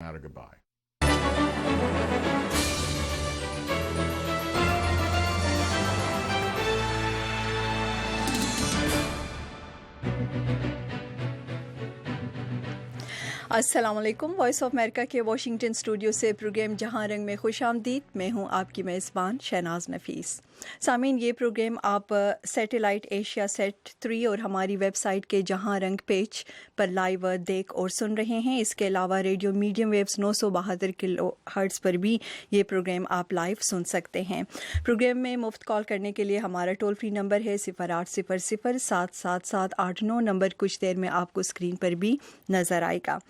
Goodbye. अस्सलाम वालेकुम। Voice of America के वाशिंगटन स्टूडियो से प्रोग्राम जहां रंग में खुशामदीद। मैं हूं आपकी मेज़बान शहनाज नफीस। सामीन, ये प्रोग्राम आप सैटेलाइट एशिया सेट 3 और हमारी वेबसाइट के जहां रंग पेज पर लाइव देख और सुन रहे हैं। इसके अलावा radio medium waves 972 kilo hertz पर भी ये प्रोग्राम आप लाइव सुन सकते हैं। प्रोग्राम में मुफ्त कॉल करने के लिए हमारा टोल फ्री नंबर है 0800-777-889 नंबर कुछ देर में आपको स्क्रीन पर भी नज़र आएगा।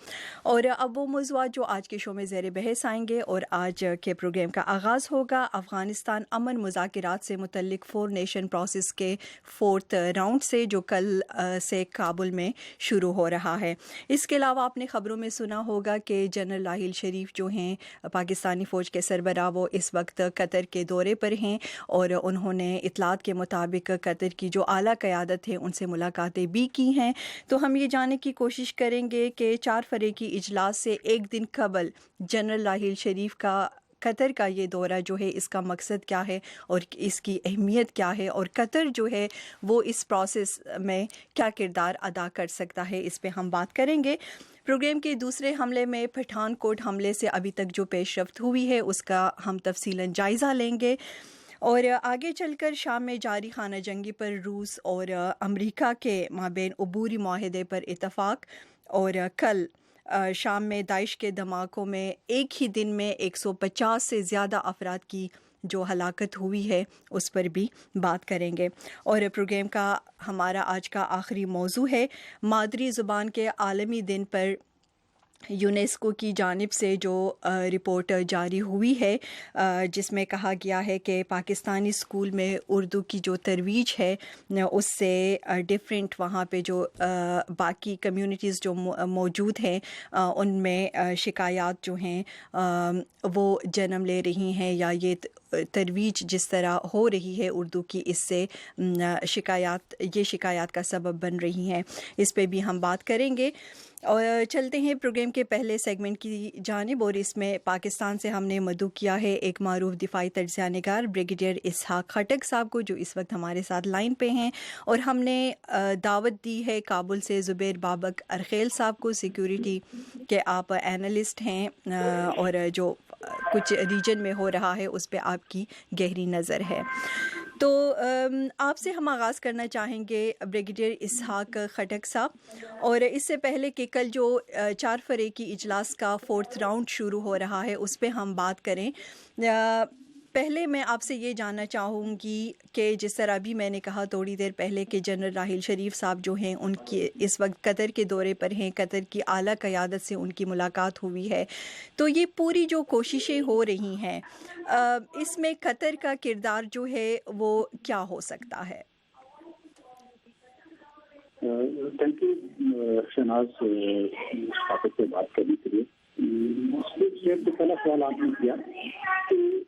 और अब वो मौज़ूआत जो आज के शो में ज़ेर बहस आएंगे और आज के प्रोग्राम का आगाज़ होगा अफ़गानिस्तान अमन मुज़ाकरात से मुतल्लिक 4 नेशन प्रोसेस के 4th राउंड से जो कल से काबुल में शुरू हो रहा है। इसके अलावा आपने ख़बरों में सुना होगा कि जनरल राहिल शरीफ जो हैं पाकिस्तानी फ़ौज के सरबराह वो इस वक्त कतर के दौरे पर हैं और उन्होंने इतलात के मुताबिक कतर की जो आला क़यादत है उनसे मुलाकातें भी की हैं। तो हम ये जानने की कोशिश करेंगे कि 4 फरवरी की इजलास से एक दिन कबल जनरल राहिल शरीफ का कतर का ये दौरा जो है इसका मकसद क्या है और इसकी अहमियत क्या है और कतर जो है वो इस प्रोसेस में क्या किरदार अदा कर सकता है, इस पे हम बात करेंगे। प्रोग्राम के दूसरे हमले में पठानकोट हमले से अभी तक जो पेशरफ्त हुई है उसका हम तफसीलन जायज़ा लेंगे और आगे चलकर शाम में जारी खाना जंगी पर रूस और अमेरिका के माबैन अबूरी माहदे पर इत्तफाक और कल शाम में दाइश के धमाकों में एक ही दिन में 150 से ज़्यादा अफराद की जो हलाकत हुई है उस पर भी बात करेंगे। और प्रोग्राम का हमारा आज का आखिरी मौजू है मादरी ज़ुबान के आलमी दिन पर यूनेस्को की जानिब से जो रिपोर्ट जारी हुई है जिसमें कहा गया है कि पाकिस्तानी स्कूल में उर्दू की जो तरवीज है उससे डिफरेंट वहाँ पे जो बाकी कम्युनिटीज़ जो मौजूद हैं उनमें शिकायत जो हैं वो जन्म ले रही हैं या ये तरवीज जिस तरह हो रही है उर्दू की इससे शिकायत का सबब बन रही हैं। इस पे भी हम बात करेंगे और चलते हैं प्रोग्राम के पहले सेगमेंट की जानिब और इसमें पाकिस्तान से हमने मदऊ किया है एक मारूफ दिफाई तज्ज़िया-निगार ब्रिगेडियर इसहाक खटक साहब को जो इस वक्त हमारे साथ लाइन पे हैं और हमने दावत दी है काबुल से ज़ुबैर बाबक अरखेल साहब को, सिक्योरिटी के आप एनालिस्ट हैं और जो कुछ रीजन में हो रहा है उस पर आपकी गहरी नज़र है। तो आपसे हम आगाज़ करना चाहेंगे ब्रिगेडियर इसहाक खटक साहब, और इससे पहले कि कल जो 4 फरवरी की इजलास का 4th राउंड शुरू हो रहा है उस पे हम बात करें। पहले मैं आपसे ये जानना चाहूँगी कि जिस तरह अभी मैंने कहा थोड़ी देर पहले कि जनरल राहिल शरीफ साहब जो हैं उनकी इस वक्त कतर के दौरे पर हैं, कतर की आला क़यादत से उनकी मुलाकात हुई है, तो ये पूरी जो कोशिशें हो रही हैं इसमें कतर का किरदार जो है वो क्या हो सकता है? थैंक यू शहनाज इस टॉपिक पे बात करने के लिए। तो पहला सवाल आपने किया कि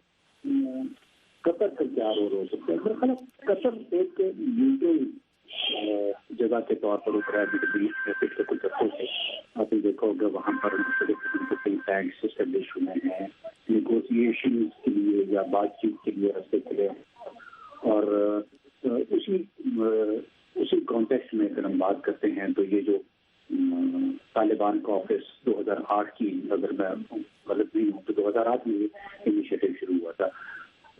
कतर का क्या रोल हो सकता है। मेरा कतर एक न्यूट्रल जगह के तौर पर उभरा है मिडल ईस्ट में पिछले कुछ हफ्तों से। आपने देखा होगा वहाँ पर कई टैंक्स एस्टेब्लिश हुए हैं नेगोशिएशन के लिए या बातचीत के लिए रास्ते खुले, और उसी कॉन्टेक्स्ट में अगर हम बात करते हैं तो ये जो तालिबान का ऑफिस 2008 की, अगर मैं गलत नहीं हूँ तो 2008 में इनिशिएटिव शुरू हुआ था,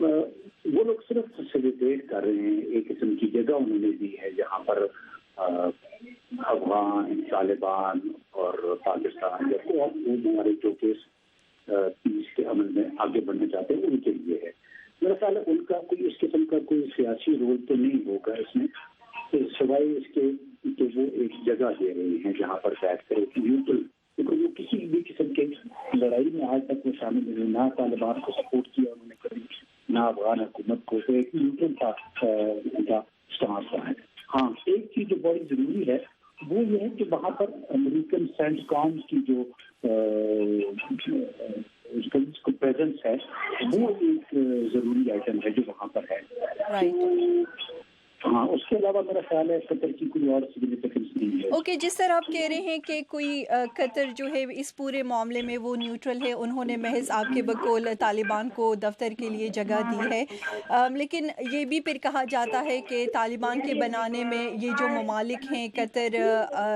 वो लोग सिर्फ फैसिलिटेट कर रहे हैं, एक किस्म की जगह उन्होंने दी है जहाँ पर अफगान, तालिबान और पाकिस्तान या कोई हमारे जो केस पीस के अमल में आगे बढ़ना चाहते हैं उनके लिए है। मेरा ख्याल है उनका कोई इस किस्म का कोई सियासी रोल तो नहीं होगा इसमें, सिवाय इसके कि वो एक जगह दे रहे हैं जहाँ पर बैठ कर एक न्यूट्रल, क्योंकि वो किसी भी किस्म के लड़ाई में आज तक वो शामिल नहीं, ना तालिबान को सपोर्ट किया उन्होंने कभी, ना अफगान हुकूमत को, तो एक न्यूट्रल था उनका स्टांस रहा है। हाँ, एक चीज जो बड़ी जरूरी है वो ये है कि वहाँ पर अमेरिकन सेंटकॉम की जो प्रेजेंस है वो एक जरूरी आइटम है जो वहाँ पर है। हाँ, उसके अलावा मेरा ख्याल है कतर की कोई और सिग्निफिकेंस नहीं है। ओके, जिस तरह आप कह रहे हैं कि कोई कतर जो है इस पूरे मामले में वो न्यूट्रल है, उन्होंने महज आपके बकौल तालिबान को दफ्तर के लिए जगह दी है, लेकिन ये भी फिर कहा जाता है कि तालिबान के बनाने में ये जो ममालिक हैं कतर,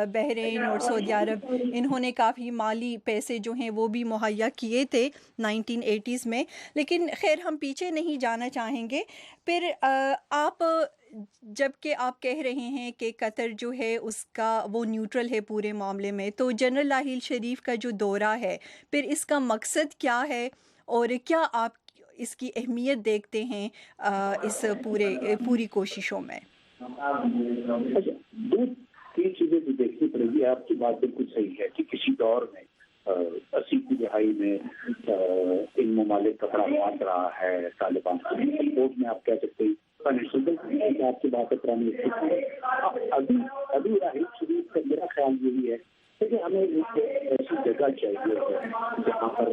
बहरीन और सऊदी अरब, इन्होंने काफ़ी माली पैसे जो हैं वो भी मुहैया किए थे 1980s में। लेकिन खैर हम पीछे नहीं जाना चाहेंगे। फिर आप जबकि आप कह रहे हैं कि कतर जो है उसका वो न्यूट्रल है पूरे मामले में, तो जनरल राहील शरीफ का जो दौरा है फिर इसका मकसद क्या है और क्या आप इसकी अहमियत देखते हैं इस पूरी कोशिशों में? अच्छा, दो तीन चीजें भी देखनी पड़ेगी। आपकी बात बिल्कुल सही है कि किसी दौर में 80 की दहाई में इन ममालिक का बड़ा हाथ रहा है तालिबान की सपोर्ट में। आप कह सकते हैं आपकी बात है पुरानी। अभी राहील शरीफ का मेरा ख्याल यही है कि हमें एक ऐसी जगह चाहिए जहाँ पर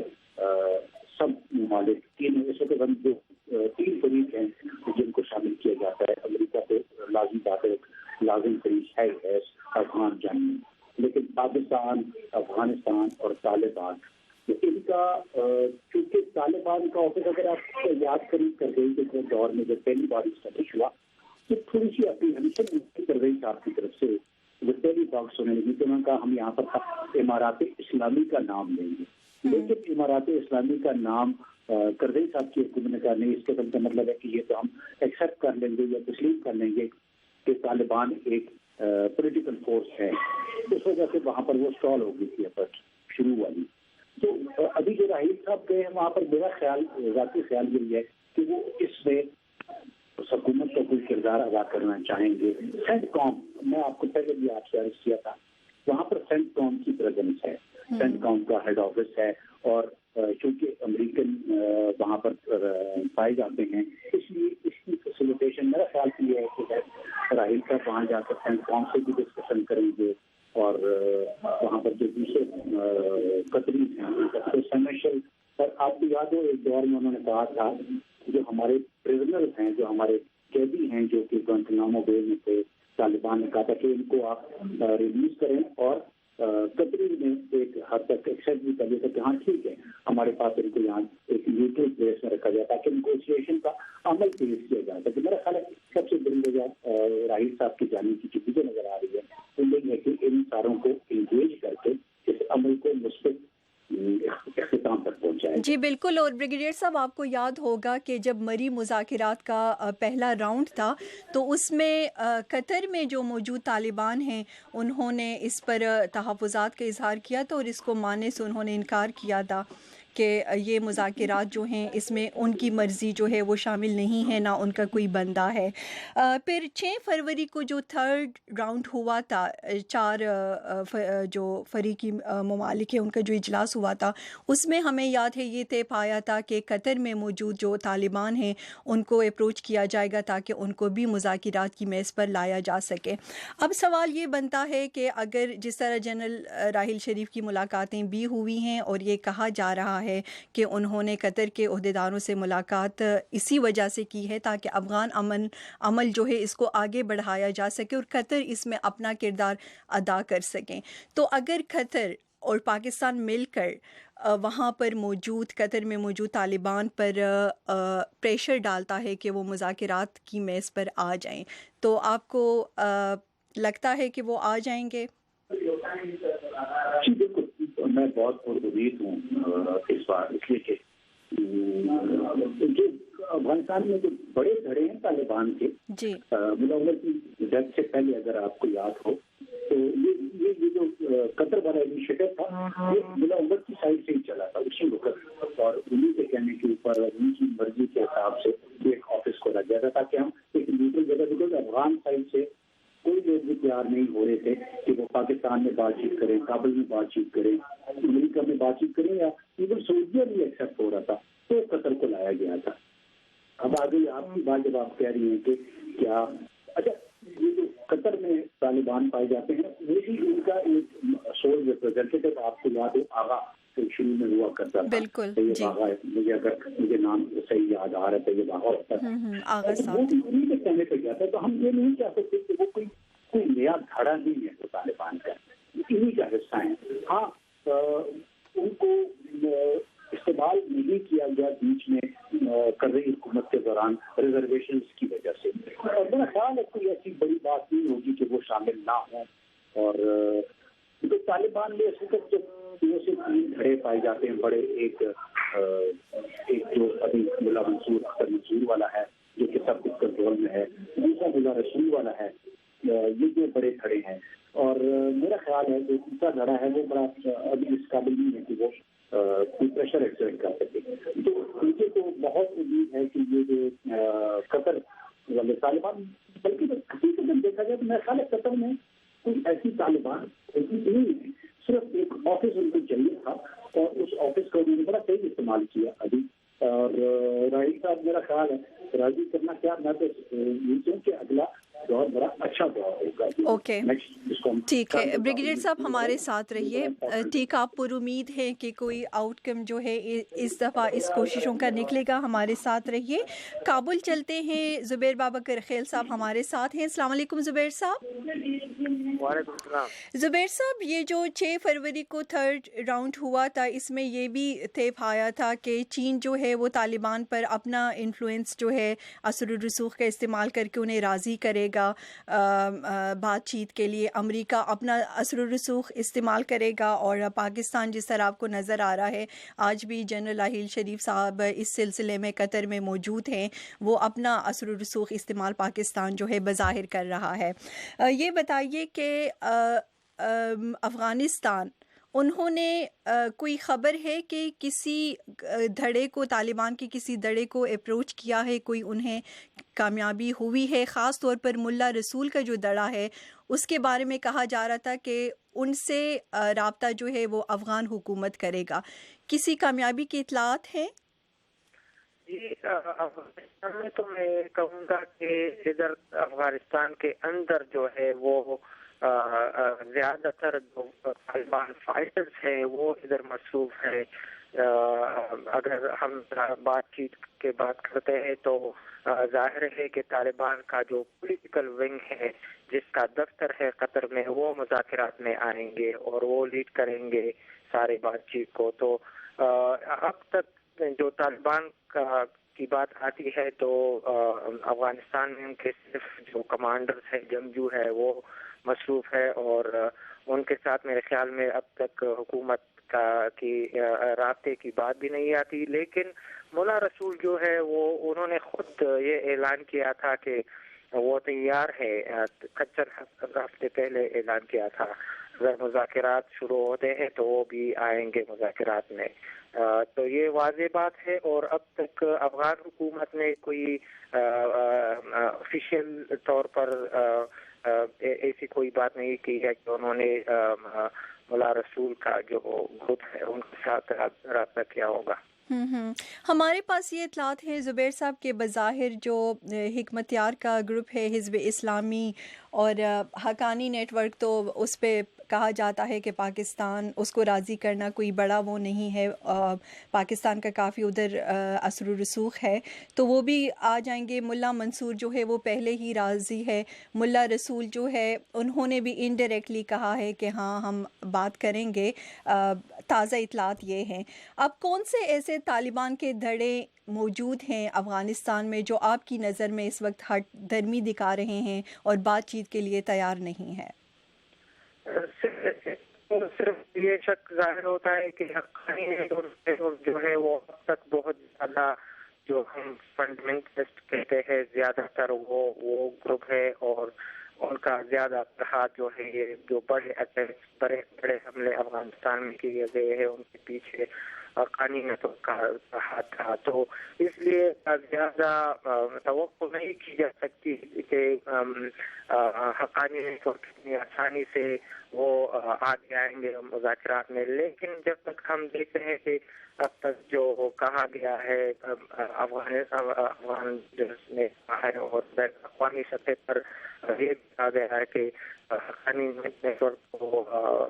सब ममालिक तीन फरीक हैं जिनको शामिल किया जाता है। अमेरिका पे लाजिम बात है, लाजिम फरीक है अफगान जंग में, लेकिन पाकिस्तान, अफगानिस्तान और तालिबान, तो इनका क्योंकि तालिबान का ऑफिस अगर आप याद कर गई के दौर में जब पहली बार स्टैब्लिश हुआ तो थोड़ी सी अप्रीहेंशन कर रही थी आपकी तरफ से। जब पहली बात सुनने लगी तो उन्होंने कहा हम यहाँ पर इमारात इस्लामी का नाम लेंगे, लेकिन इमारात इस्लामी का नाम करज़ई साहब की हुकूमत ने कहा नहीं, इसके का मतलब है कि ये तो हम एक्सेप्ट कर लेंगे या तस्लीम कर लेंगे कि तालिबान एक पॉलिटिकल फोर्स है। इस वजह से वहाँ पर वो स्टॉल हो गई थी एफर्ट शुरू वाली। तो अभी जो राहील साहब गए हैं वहाँ पर मेरा ख्याल, ज़ाती ख्याल यही है कि वो इसमें हुकूमत का कोई किरदार अदा करना चाहेंगे। सेंट कॉम, मैं आपको पहले भी आपसे अर्ज किया था, वहाँ पर सेंट कॉम की प्रेजेंस है, सेंट कॉम का हेड ऑफिस है और चूंकि अमेरिकन वहाँ पर पाए जाते हैं इसलिए इसकी फैसिलिटेशन मेरा ख्याल ये है कि राहील साहब वहाँ जाकर सेंट कॉम से भी डिस्कशन करेंगे और वहाँ पर जो दूसरे कतरी हैं सबमिशन। पर आपको याद हो एक दौर में उन्होंने कहा था जो हमारे प्रिजनर्स हैं, जो हमारे कैदी हैं जो कि गुआंटानामो बे में थे, तालिबान ने कहा था कि इनको आप रिलीज करें और कतरी ने एक हद तक एक्सेप्ट भी कर लिया था कि हाँ ठीक है हमारे पास इनको यहाँ एक न्यूट्रल प्लेस में रखा जाए ताकि नेगोशिएशन का अमल तेज किया जाए। तो मेरा ख्याल है सबसे बड़ी वजह राहील साहब की जाने की जो मुझे नजर आ रही है वो यही है कि इन सारों को इंगेज करके इस अमल को मुस्बित इख्तिताम तक पहुंचाया। जी बिल्कुल। और ब्रिगेडियर साहब आपको याद होगा कि जब मरी मुज़ाकिरात का पहला राउंड था तो उसमें कतर में जो मौजूद तालिबान हैं उन्होंने इस पर तहफ़्फ़ुज़ात का इज़हार किया था और इसको मानने से उन्होंने इनकार किया था कि ये मुज़ाकिरात जो हैं इसमें उनकी मर्ज़ी जो है वो शामिल नहीं है, ना उनका कोई बंदा है। फिर 6 फरवरी को जो थर्ड राउंड हुआ था, 4 जो फ़रीकी ममालिक हैं उनका जो इजलास हुआ था उसमें हमें याद है ये तय पाया था कि कतर में मौजूद जो तालिबान हैं उनको अप्रोच किया जाएगा ताकि उनको भी मुज़ाकिरात की मेज़ पर लाया जा सके। अब सवाल ये बनता है कि अगर जिस तरह जनरल राहील शरीफ की मुलाकातें भी हुई हैं और ये कहा जा रहा है कि उन्होंने कतर के ओहदेदारों से मुलाकात इसी वजह से की है ताकि अफ़गान अमल जो है इसको आगे बढ़ाया जा सके और कतर इसमें अपना किरदार अदा कर सकें, तो अगर कतर और पाकिस्तान मिलकर वहाँ पर मौजूद कतर में मौजूद तालिबान पर प्रेशर डालता है कि वो मुज़ाकिरात की मेज़ पर आ जाएं, तो आपको लगता है कि वो आ जाएंगे? जी बिल्कुल, मैं बहुत पुरउम्मीद हूँ इस बार, इसलिए कि जो अफगानिस्तान में जो बड़े धड़े हैं तालिबान के, मुल्ला उमर की डेथ से पहले अगर आपको याद हो तो ये जो कतर वाला इनिशिएटिव था ये मुल्ला उमर की साइड से ही चला था उसी वक्त, और उन्हीं के कहने के ऊपर उनकी मर्जी के हिसाब से एक ऑफिस खोला गया था ताकि हम एक न्यूट्रल जगह, बिकॉज अफगान साइड से कोई लोग भी तैयार नहीं हो रहे थे कि वो पाकिस्तान में बातचीत करें, काबुल में बातचीत करें, अमेरिका में बातचीत करें, या इवन सऊदीया भी एक्सेप्ट हो रहा था, तो कतर को लाया गया था। अब आगे आपकी बात जब आप कह रही हैं कि क्या, अच्छा ये जो कतर में तालिबान पाए जाते हैं, ये भी उनका एक सोल रिप्रेजेंटेटिव आपको याद हो आगा شروع میں ہوا کرتا تھا. بالکل جی, مجھے نام صحیح یاد آ رہا ہے, یہ باغا ہوتا تھا, وہ بھی انہیں کے کہنے پہ گیا تھا. تو ہم یہ نہیں کہہ سکتے کہ وہ کوئی نیا دھڑا نہیں ہے وہ طالبان کا, انہیں کا حصہ ہیں. ہاں, ان کو استعمال نہیں کیا گیا بیچ میں کر رہی حکومت کے دوران ریزرویشنز کی وجہ سے, اور میرا خیال ہے کوئی ایسی بڑی بات نہیں ہوگی کہ وہ شامل نہ ہوں. اور طالبان میں اس وقت جو سے 3 دھڑے پائے جاتے ہیں بڑے, ایک جو ابھی ملا منصور والا ہے جو کہ سب کچھ کنٹرول میں ہے, دوسرا ملا رسول والا ہے, یہ جو بڑے دھڑے ہیں. اور میرا خیال ہے جو تیسرا دھڑا ہے وہ بڑا ابھی اس قابل نہیں ہے کہ وہ کوئی پریشر ایکسرٹ کر سکے. تو مجھے تو بہت امید ہے کہ یہ جو قطر والے طالبان, بلکہ حقیقت دیکھا جائے تو میرا خیال ہے قطر میں کوئی ایسی طالبان ایسی نہیں ہے, صرف ایک آفس ان کو چاہیے تھا اور اس آفس کو انہوں نے بڑا صحیح استعمال کیا ابھی. اور راہیل صاحب میرا خیال ہے راضی کرنا کیا, میں تو نیچوں کے اگلا دور بڑا اچھا دور ہوگا. اوکے, ٹھیک ہے بریگیڈیئر صاحب ہمارے ساتھ رہیے. ٹھیک, آپ پر امید ہے کہ کوئی آؤٹ کم جو ہے اس دفعہ اس کوششوں کا نکلے گا. ہمارے ساتھ رہیے. کابل چلتے ہیں, زبیر بابکر خیل صاحب ہمارے ساتھ ہیں. السلام علیکم زبیر صاحب. وعلیکم السلام. زبیر صاحب, یہ جو 6 فروری کو 3rd راؤنڈ ہوا تھا, اس میں یہ بھی طے پایا تھا کہ چین جو ہے وہ طالبان پر اپنا انفلوئنس جو ہے اثر و رسوخ کا استعمال کر کے انہیں راضی کرے گا بات چیت کے لیے. امریکہ اپنا اثر و رسوخ استعمال کرے گا, اور پاکستان جس طرح آپ کو نظر آ رہا ہے آج بھی جنرل راحیل شریف صاحب اس سلسلے میں قطر میں موجود ہیں, وہ اپنا اثر و رسوخ استعمال پاکستان جو ہے بظاہر کر رہا ہے. یہ بتائیے کہ افغانستان, انہوں نے کوئی خبر ہے کہ کسی دھڑے کو, طالبان کے کسی دھڑے کو اپروچ کیا ہے, کوئی انہیں کامیابی ہوئی ہے؟ خاص طور پر ملا رسول کا جو دھڑا ہے اس کے بارے میں کہا جا رہا تھا کہ ان سے رابطہ جو ہے وہ افغان حکومت کرے گا. کسی کامیابی کی اطلاعات ہیں؟ جی, افغانستان میں تو میں کہوں گا کہ ادھر افغانستان کے اندر جو ہے وہ زیادہ تر جو طالبان فائٹرز ہیں وہ ادھر مصروف ہیں. اگر ہم بات چیت کے بات کرتے ہیں تو ظاہر ہے کہ طالبان کا جو پولیٹیکل ونگ ہے جس کا دفتر ہے قطر میں, وہ مذاکرات میں آئیں گے اور وہ لیڈ کریں گے سارے بات چیت کو. تو اب تک جو طالبان کی بات آتی ہے تو افغانستان میں ان کے صرف جو کمانڈرز ہیں, جنگجو ہے, وہ مصروف ہے, اور ان کے ساتھ میرے خیال میں اب تک حکومت کی رابطے کی بات بھی نہیں آتی. لیکن ملا رسول جو ہے وہ انہوں نے خود یہ اعلان کیا تھا کہ وہ تیار ہے, ہفتے پہلے اعلان کیا تھا اگر مذاکرات شروع ہوتے ہیں تو وہ بھی آئیں گے مذاکرات میں. تو یہ واضح بات ہے, اور اب تک افغان حکومت نے کوئی آفیشیل طور پر ایسی کوئی بات نہیں کی ہے کہ انہوں نے ملا رسول کا جو گروپ ہے ان کے ساتھ رابطہ کیا ہوگا. ہمارے پاس یہ اطلاعات ہیں زبیر صاحب کے بظاہر جو حکمت یار کا گروپ ہے حزب اسلامی اور حقانی نیٹ ورک, تو اس پہ کہا جاتا ہے کہ پاکستان اس کو راضی کرنا کوئی بڑا وہ نہیں ہے, پاکستان کا کافی ادھر اثر و رسوخ ہے, تو وہ بھی آ جائیں گے. ملا منصور جو ہے وہ پہلے ہی راضی ہے. ملا رسول جو ہے انہوں نے بھی انڈائریکٹلی کہا ہے کہ ہاں ہم بات کریں گے. تازہ اطلاعات یہ ہیں. اب کون سے ایسے طالبان کے دھڑے موجود ہیں افغانستان میں جو آپ کی نظر میں اس وقت ہٹ درمی دکھا رہے ہیں اور بات چیت کے لیے تیار نہیں ہے؟ صرف یہ شک ظاہر ہوتا ہے کہ حقانی جو ہے وہ اب تک بہت زیادہ جو ہم فنڈامنٹلسٹ کہتے ہیں زیادہ تر وہ گروپ ہے, اور ان کا زیادہ ہاتھ جو ہے یہ جو بڑے حملے افغانستان میں کیے گئے ہیں ان کے پیچھے حقانی نے تو ہاتھ تھا. تو اس لیے زیادہ توقع نہیں کی جا سکتی کہ حقانی نے تو کتنی آسانی سے وہ آگے آئیں گے مذاکرات میں. لیکن جب تک ہم دیکھتے ہیں کہ اب تک جو کہا گیا ہے افغان نے کہا ہے اور بین الاقوامی سطح پر یہ کہا گیا ہے کہ حقانی نیٹ ورک کو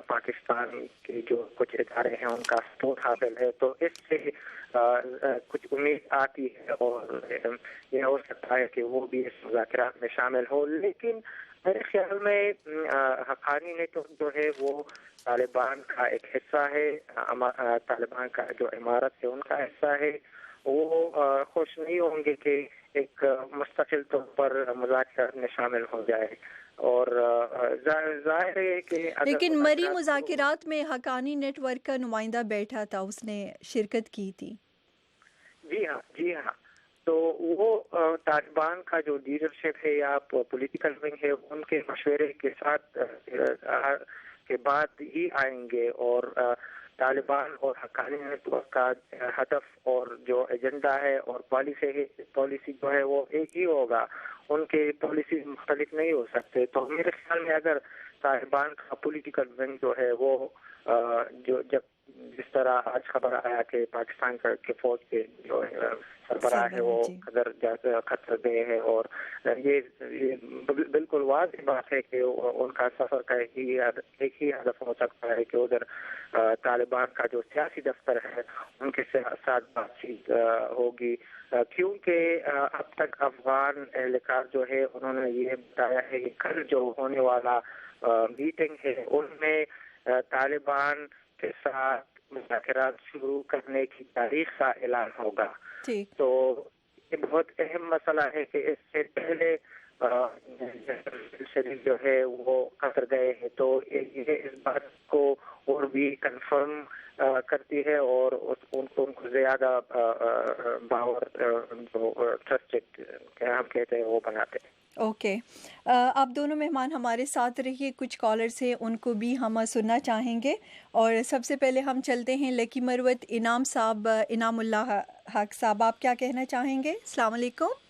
پاکستان کے جو کچھ ادارے ہیں ان کا سپورٹ حاصل ہے, تو اس سے کچھ امید آتی ہے اور یہ ہو سکتا ہے کہ وہ بھی اس مذاکرات میں شامل ہو. لیکن میرے خیال میں حقانی نیٹ ورک جو ہے وہ طالبان کا ایک حصہ ہے, طالبان کا جو عمارت ہے ان کا حصہ ہے. وہ خوش نہیں ہوں گے کہ ایک مستقل طور پر مذاکرات میں شامل ہو جائے. اور ظاہر ہے کہ لیکن مری مذاکرات میں حقانی نیٹ ورک کا نمائندہ بیٹھا تھا, اس نے شرکت کی تھی. جی ہاں. تو وہ طالبان کا جو لیڈرشپ ہے یا پولیٹیکل ونگ ہے ان کے مشورے کے ساتھ کے بعد ہی آئیں گے, اور طالبان اور حقانی نیٹ ورک کا ہدف اور جو ایجنڈا ہے اور پالیسی جو ہے وہ ایک ہی ہوگا. ان کے پالیسی مختلف نہیں ہو سکتے. تو میرے خیال میں اگر طالبان کا پولیٹیکل ونگ جو ہے وہ جو جس طرح آج خبر آیا کہ پاکستان کے فوج کے جو سربراہ ہے وہ خطر گئے ہیں, اور یہ بالکل واضح بات ہے کہ ان کا سفر کا ایک ہی ہدف ہو سکتا ہے کہ ادھر طالبان کا جو سیاسی دفتر ہے ان کے ساتھ بات چیت ہوگی, کیونکہ اب تک افغان اہلکار جو ہے انہوں نے یہ بتایا ہے کہ کل جو ہونے والا میٹنگ ہے ان میں طالبان کے ساتھ مذاکرات شروع کرنے کی تاریخ کا اعلان ہوگا. تو یہ بہت اہم مسئلہ ہے کہ اس سے پہلے شریف جو ہے وہ قطر گئے ہیں, تو یہ اس بات کو اور بھی کنفرم کرتی ہے اور ان کو زیادہ باور جو ٹرسٹڈ ہم کہتے ہیں وہ بناتے ہیں. اوکے, آپ دونوں مہمان ہمارے ساتھ رہیے. کچھ کالرز ہیں ان کو بھی ہم سننا چاہیں گے, اور سب سے پہلے ہم چلتے ہیں لکی مروت انعام صاحب. انعام اللہ حق صاحب, آپ کیا کہنا چاہیں گے؟ السلام علیکم.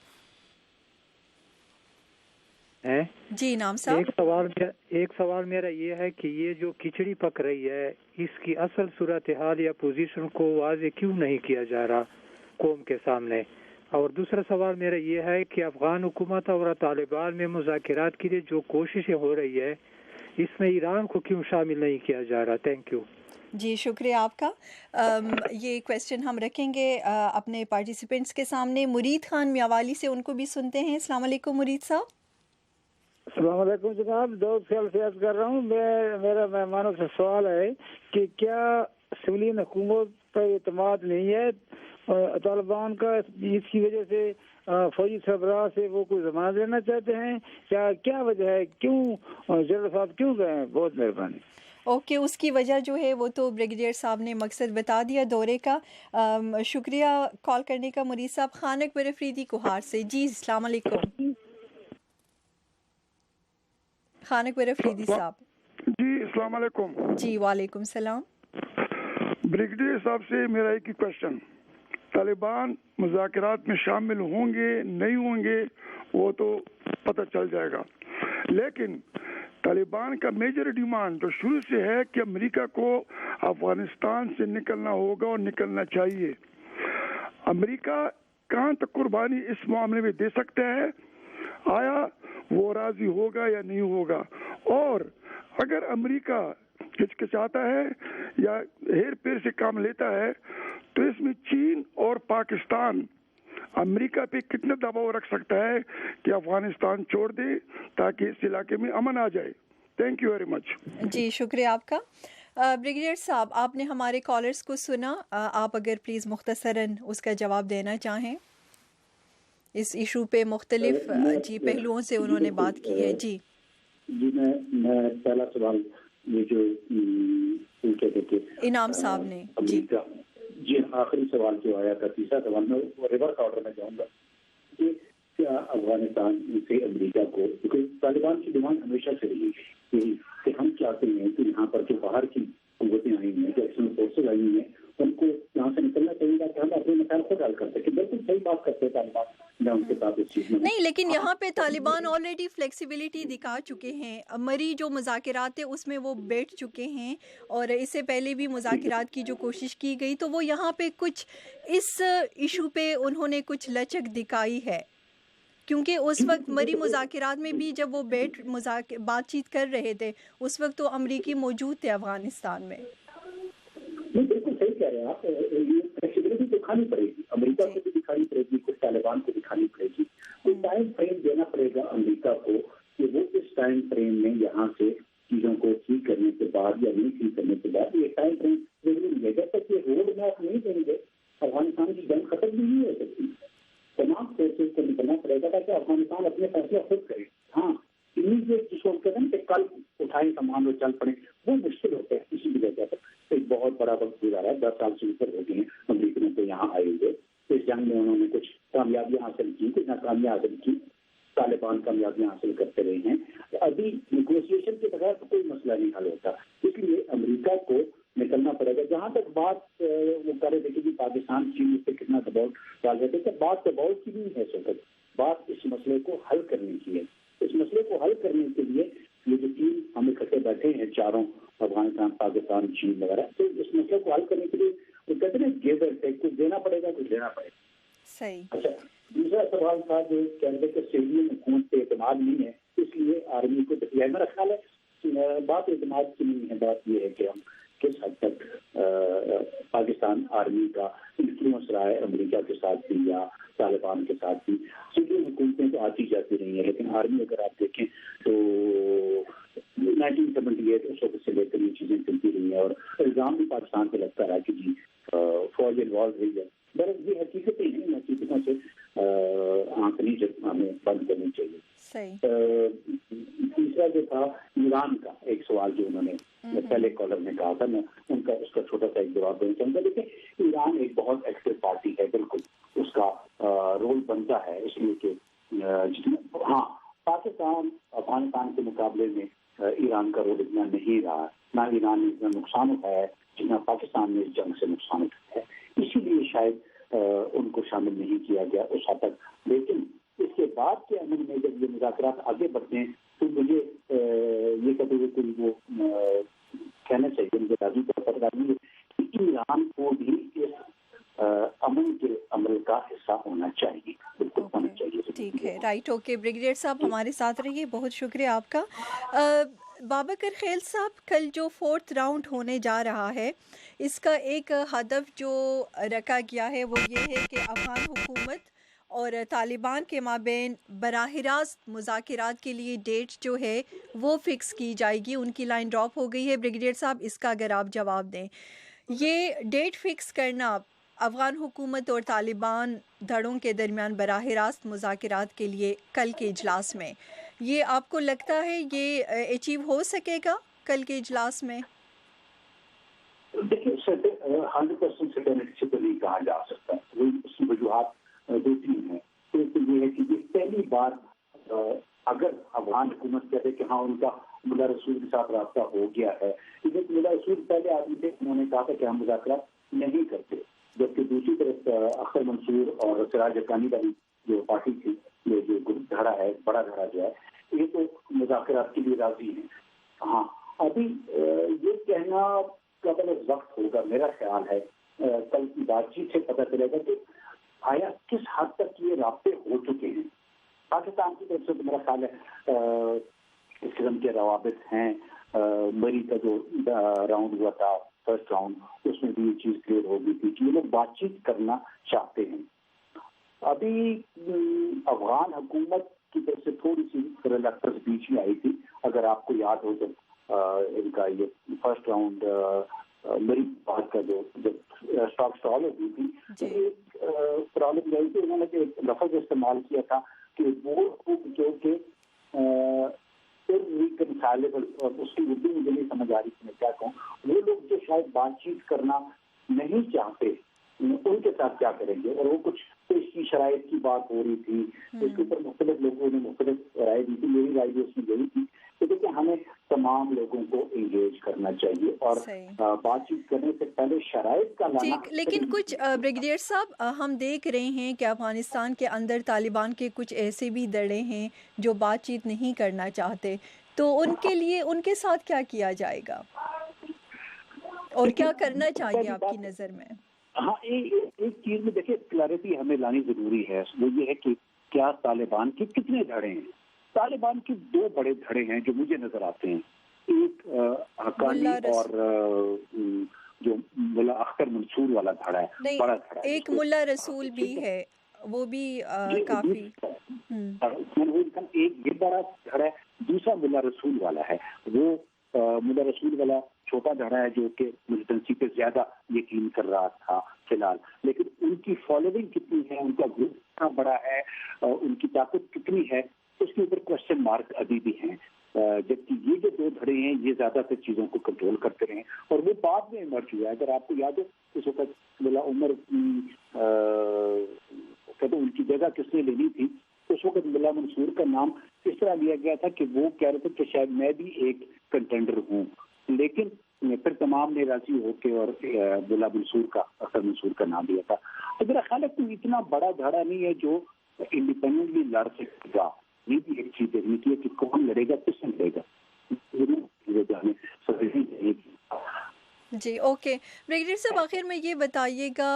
جی انعام صاحب. ایک سوال میرا یہ ہے کہ یہ جو کھچڑی پک رہی ہے اس کی اصل صورتحال یا پوزیشن کو واضح کیوں نہیں کیا جا رہا قوم کے سامنے؟ اور دوسرا سوال میرا یہ ہے کہ افغان حکومت اور طالبان میں مذاکرات کے لیے جو کوششیں ہو رہی ہے اس میں ایران کو کیوں شامل نہیں کیا جا رہا؟ Thank you. جی شکریہ آپ کا. یہ کویسچن ہم رکھیں گے اپنے پارٹیسپینٹس کے سامنے. مرید خان میاوالی سے, ان کو بھی سنتے ہیں. السلام علیکم مرید صاحب. السلام علیکم جناب, دعوت خیال سے عرض کر رہا ہوں. میرا مہمانوں سے سوال ہے کہ کیا سویلین حکومت پر اعتماد نہیں ہے طالبان کا, اس کی وجہ سے فوجی سربراہ سے وہ کوئی ضمانت لینا چاہتے ہیں؟ کیا وجہ ہے, کیوں جنرل صاحب کیوں گئے ہیں؟ بہت مہربانی. اوکے, اس کی وجہ جو ہے وہ تو بریگیڈیئر صاحب نے مقصد بتا دیا دورے کا. شکریہ کال کرنے کا مرید صاحب. خانق برفریدی کوہار سے. جی السلام علیکم. خانق برفریدی صاحب. جی السلام علیکم. جی وعلیکم السلام. بریگیڈیئر صاحب سے میرا ایک ہی کوشچن, طالبان مذاکرات میں شامل ہوں گے نہیں ہوں گے وہ تو پتہ چل جائے گا, لیکن طالبان کا میجر ڈیمانڈ جو شروع سے ہے کہ امریکہ کو افغانستان سے نکلنا ہوگا اور نکلنا چاہیے. امریکہ کہاں تک قربانی اس معاملے میں دے سکتا ہے؟ آیا وہ راضی ہوگا یا نہیں ہوگا؟ اور اگر امریکہ ہچکچاتا ہے یا ہیر پیر سے کام لیتا ہے تو اس میں چین اور پاکستان امریکہ پہ کتنا دباؤ رکھ سکتا ہے کہ افغانستان چھوڑ دے تاکہ اس علاقے میں امن آ جائے؟ Thank you very much. جی شکریہ آپ کا. بریگیڈیئر صاحب, آپ نے ہمارے کالرز کو سنا, آپ اگر پلیز مختصراً اس کا جواب دینا چاہیں. اس ایشو پہ مختلف پہلوؤں سے انہوں نے بات کی ہے. جی میں پہلا سوال یہ جو انعام صاحب نے جی آخری سوال جو آیا تھا, تیسرا سوال میں ریورس آرڈر میں جاؤں گا کہ کیا افغانستان سے امریکہ کو, کیونکہ طالبان کی ڈیمانڈ ہمیشہ سے رہی ہے کہ ہم چاہتے ہیں کہ یہاں پر جو باہر کی قوتیں آئی ہیں, جو ایکسٹرنل فورسز آئی ہیں, ان کو یہاں سے نکلنا چاہیے تاکہ ہم اپنے मसाइल खुद हल कर सके। बिल्कुल सही बात करते हैं तालिबान, मैं उनके साथ इस चीज में नहीं, लेकिन यहाँ पे तालिबान ऑलरेडी फ्लेक्सिबिलिटी दिखा चुके हैं। मरी जो मुज़ाकरात थे उसमें वो बैठ चुके हैं, और इससे पहले भी मुज़ाकरात की जो कोशिश की गई तो वो यहाँ पे कुछ इस इशू पे उन्होंने कुछ लचक दिखाई है, क्योंकि उस वक्त मरी मुज़ाकरात में भी जब वो बातचीत कर रहे थे उस वक्त तो अमरीकी मौजूद थे अफगानिस्तान में। नहीं, बिल्कुल सही कह रहे हैं आप। ये फ्लेक्सिबिलिटी दिखानी पड़ेगी, अमेरिका को भी दिखानी पड़ेगी, कुछ तालिबान को दिखानी पड़ेगी, कोई टाइम फ्रेम देना पड़ेगा अमेरिका को कि वो इस टाइम फ्रेम में यहाँ से चीजों को ठीक करने के बाद या नहीं ठीक करने के बाद, ये टाइम फ्रेम जरूरी है। जब तक ये रोड मैप नहीं देंगे अफगानिस्तान की जंग खत्म भी नहीं हो सकती। तमाम फोर्सेज को निकलना पड़ेगा ताकि अफगानिस्तान अपने फैसले खुद करे। हाँ, इमीडिएट जिसको कहते हैं कि कल उठाए सामान और चल पड़े, वो मुश्किल होता है। इसी वजह से एक बहुत बड़ा वक्त गुजारा है, 10 साल से ऊपर हो गए हैं अमरीकियों को यहाँ आए हुए। इस जंग में उन्होंने कुछ कामयाबियां हासिल की, कुछ नाकामियां हासिल की, तालिबान कामयाबियां हासिल करते रहे हैं। अभी निगोशिएशन के बगैर तो कोई मसला नहीं हल होता, इसलिए अमेरिका को निकलना पड़ेगा। जहाँ तक बात वो कर रहे थे कि पाकिस्तान चीन पे कितना दबाव डाल रहे थे, तो बात दबाव की नहीं है सर, बात इस मसले को हल करने की है। इस मसले को हल करने के लिए ये जो टीम हम इकट्ठे बैठे हैं चारों, अफगानिस्तान, पाकिस्तान, चीन वगैरह, तो इस मसले को हल करने के लिए वो कहते हैं गिव एंड टेक, कुछ देना पड़ेगा, कुछ लेना पड़ेगा। सही। अच्छा, दूसरा सवाल था जो कहते कि सिविलियन हुकूमत पे एतमाद नहीं है, इसलिए आर्मी को दरिया में रखा है। बात एतमाद की नहीं है, बात ये है कि हम किस हद तक पाकिस्तान आर्मी का इन्फ्लुएंस रहा है अमेरिका के साथ भी या तालिबान के साथ भी। सिविलियन हुकूमतें तो आती जाती रही है, लेकिन आर्मी अगर आप देखें तो 1978 उस वक्त से लेकर ये चीजें चलती रही हैं, और इल्जाम भी पाकिस्तान पे लगता रहा कि जी फौज इन्वॉल्व रही है। बस ये हकीकतें हैं, हकीकतों से आंख नहीं हमें बंद करनी चाहिए। तीसरा जो था ईरान का एक सवाल जो उन्होंने पहले कॉलर ने कहा था, मैं उनका उसका छोटा सा एक जवाब देना चाहूंगा। देखिए, ईरान एक बहुत एक्टिव पार्टी है, बिल्कुल उसका रोल बनता है, इसलिए कि हाँ, पाकिस्तान अफगानिस्तान के मुकाबले में ईरान का रोल इतना नहीं रहा, ना ईरान ने इतना नुकसान उठाया है जितना पाकिस्तान ने इस जंग से नुकसान उठाया है, इसीलिए शायद उनको शामिल नहीं किया गया उस हद तक। लेकिन इसके बाद के अमल में जब ये मुज़ाकरात आगे बढ़ते हैं तो मुझे ये कहते हुए कोई वो कहना चाहिए, मुझे राजी तौर कि ईरान को भी इस अमल का हिस्सा होना चाहिए, बिल्कुल होना चाहिए। ठीक है, राइट, ओके। ब्रिगेडियर साहब हमारे साथ रहिए, बहुत शुक्रिया आपका। बाबकर खैल साहब, कल जो 4th राउंड होने जा रहा है, इसका एक हदफ जो रखा गया है वो ये है कि अफगान हुकूमत और तालिबान के माबैन बराह रास्त मुज़ाकरात के लिए डेट जो है वो फ़िक्स की जाएगी। उनकी लाइन ड्रॉप हो गई है। ब्रिगेडियर साहब, इसका अगर आप जवाब दें, ये डेट फ़िक्स करना अफ़गान हुकूमत और तालिबान धड़ों के दरमियान बराह रास्त मुज़ाकरात के लिए कल के इजलास में, ये आपको लगता है ये अचीव हो सकेगा कल के इजलास में? देखिए, 100% सर्टेनिटी तो नहीं कहा जा सकता, उसकी वजूहात 2-3 है। एक तो ये है कि ये पहली बार अगर अफगान हुकूमत कहते कि हाँ उनका मुल्ला रसूल के साथ रास्ता हो गया है, क्योंकि मुल्ला रसूल पहले आदमी थे, उन्होंने कहा था कि हम मुज़ाकरात नहीं करते, जबकि दूसरी तरफ अख्तर मंसूर और सिराज हक्कानी वाली जो पार्टी थी, ये जो धड़ा है, बड़ा धड़ा जो है, ये तो मुज़ाकरात के लिए राजी है। हाँ, अभी ये कहना का वक्त होगा, मेरा ख्याल है कल की बातचीत से पता चलेगा कि आया किस हद तक ये रास्ते हो चुके हैं। पाकिस्तान की तरफ से तो मेरा ख्याल है इस किस्म के रवाबित हैं। मरी का जो राउंड हुआ था, 1st राउंड, उसमें भी ये चीज क्लियर हो गई थी कि ये लोग बातचीत करना चाहते हैं। अभी अफगान हुकूमत की तरफ से थोड़ी सी रिलक्टेंस बीच में आई थी, अगर आपको याद हो जब इनका ये 1st राउंड मरी बात का जो जब स्टॉक स्टॉल हो गई थी, तो एक प्रॉब्लम यही थी, उन्होंने एक लफ्ज इस्तेमाल किया था कि वो जो कि इररिकंसाइलेबल, और उसकी उर्दू मुझे नहीं समझ आ रही थी मैं क्या कहूँ, वो लोग जो शायद बातचीत करना नहीं चाहते उनके साथ क्या करेंगे, और वो कुछ पेश की शराइत की बात हो रही थी, उसके ऊपर मुख्तलिफ लोगों ने मुख्तलिफ राय दी थी। मेरी राय भी उसमें यही थी تو دیکھیں ہمیں تمام لوگوں کو انگیج کرنا چاہیے اور بات چیت کرنے سے پہلے شرائط کا لانا. لیکن کچھ بریگیڈیئر صاحب ہم دیکھ رہے ہیں کہ افغانستان کے اندر طالبان کے کچھ ایسے بھی دڑے ہیں جو بات چیت نہیں کرنا چاہتے، تو ان کے لیے ان کے ساتھ کیا کیا جائے گا اور کیا کرنا چاہیے آپ کی نظر میں؟ ہاں ایک چیز میں دیکھیں کلیئرٹی ہمیں لانی ضروری ہے، وہ یہ ہے کہ کیا طالبان کے کتنے دھڑے ہیں. طالبان کے 2 بڑے دھڑے ہیں جو مجھے نظر آتے ہیں، ایک حقانی اور جو ملا اختر منصور والا دھڑا ہے، بڑا دھڑا ہے. ایک ملا رسول بھی ہے، وہ بھی کافی ایک یہ بڑا دھڑا ہے. دوسرا ملا رسول والا ہے، وہ ملا رسول والا چھوٹا دھڑا ہے جو کہ ملیٹنسی پہ زیادہ یقین کر رہا تھا فی الحال، لیکن ان کی فالوئنگ کتنی ہے، ان کا گروپ کتنا بڑا ہے، ان کی طاقت کتنی ہے، اس کے اوپر کوشچن مارک ابھی بھی ہیں. جبکہ یہ جو 2 دھڑے ہیں یہ زیادہ تر چیزوں کو کنٹرول کرتے رہے اور وہ بعد میں ایمرج ہوا ہے. اگر آپ کو یاد ہو اس وقت ملا عمر کہتے ان کی جگہ کس نے لینی تھی، اس وقت ملا منصور کا نام اس طرح لیا گیا تھا کہ وہ کہہ رہے تھے کہ شاید میں بھی ایک کنٹینڈر ہوں، لیکن پھر تمام نے راضی ہو کے اور ملا منصور کا اختر منصور کا نام لیا تھا. میرا خیال ہے کوئی اتنا بڑا دھڑا نہیں ہے جو انڈیپینڈنٹلی لڑ سکے گا. یہ بھی ایک چیز دیکھنی چاہیے کہ کون لڑے گا، کس سے لڑے گا. جی اوکے بریگیڈیئر صاحب، آخر میں یہ بتائیے گا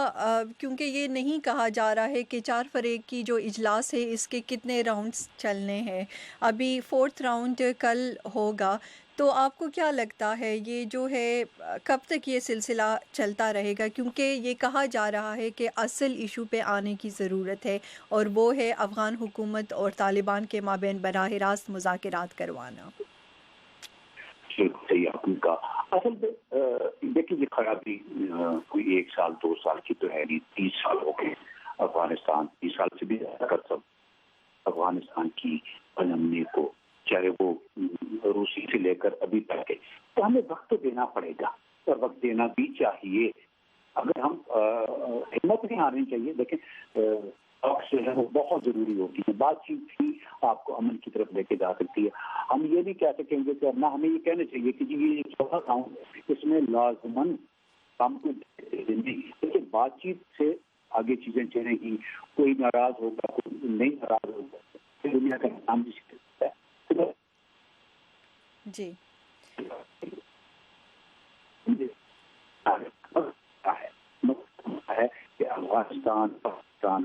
کیونکہ یہ نہیں کہا جا رہا ہے کہ 4 فریق کی جو اجلاس ہے اس کے کتنے راؤنڈز چلنے ہیں، ابھی 4تھ راؤنڈ کل ہوگا، تو آپ کو کیا لگتا ہے یہ جو ہے کب تک یہ سلسلہ چلتا رہے گا؟ کیونکہ یہ کہا جا رہا ہے کہ اصل ایشو پہ آنے کی ضرورت ہے اور وہ ہے افغان حکومت اور طالبان کے مابین براہ راست مذاکرات کروانا. صحیح آپ کا اصل دیکھیے یہ خرابی کوئی 1 سال 2 سال کی تو ہے نہیں، 30 سال ہو گئے افغانستان، 30 سال سے بھی زیادہ سب افغانستان کی پنجمنے کو، چاہے وہ روسی سے لے کر ابھی تک ہے. تو ہمیں وقت دینا پڑے گا اور وقت دینا بھی چاہیے. اگر ہم ہمت نہیں ہارنی چاہیے. دیکھیں جو ہے وہ بہت ضروری ہوتی ہے، بات چیت ہی آپ کو امن کی طرف لے کے جا سکتی ہے. ہم یہ نہیں کہہ سکیں گے کہ نہ ہمیں یہ کہنا چاہیے کہ جی یہ 4 راؤنڈ اس میں لازماً ہم کو لیکن بات چیت سے آگے چیزیں چلیں گی. کوئی ناراض ہوگا، کوئی نہیں ناراض ہوگا، دنیا کا نام بھی سکتا ہے. جی ہے کہ افغانستان پاکستان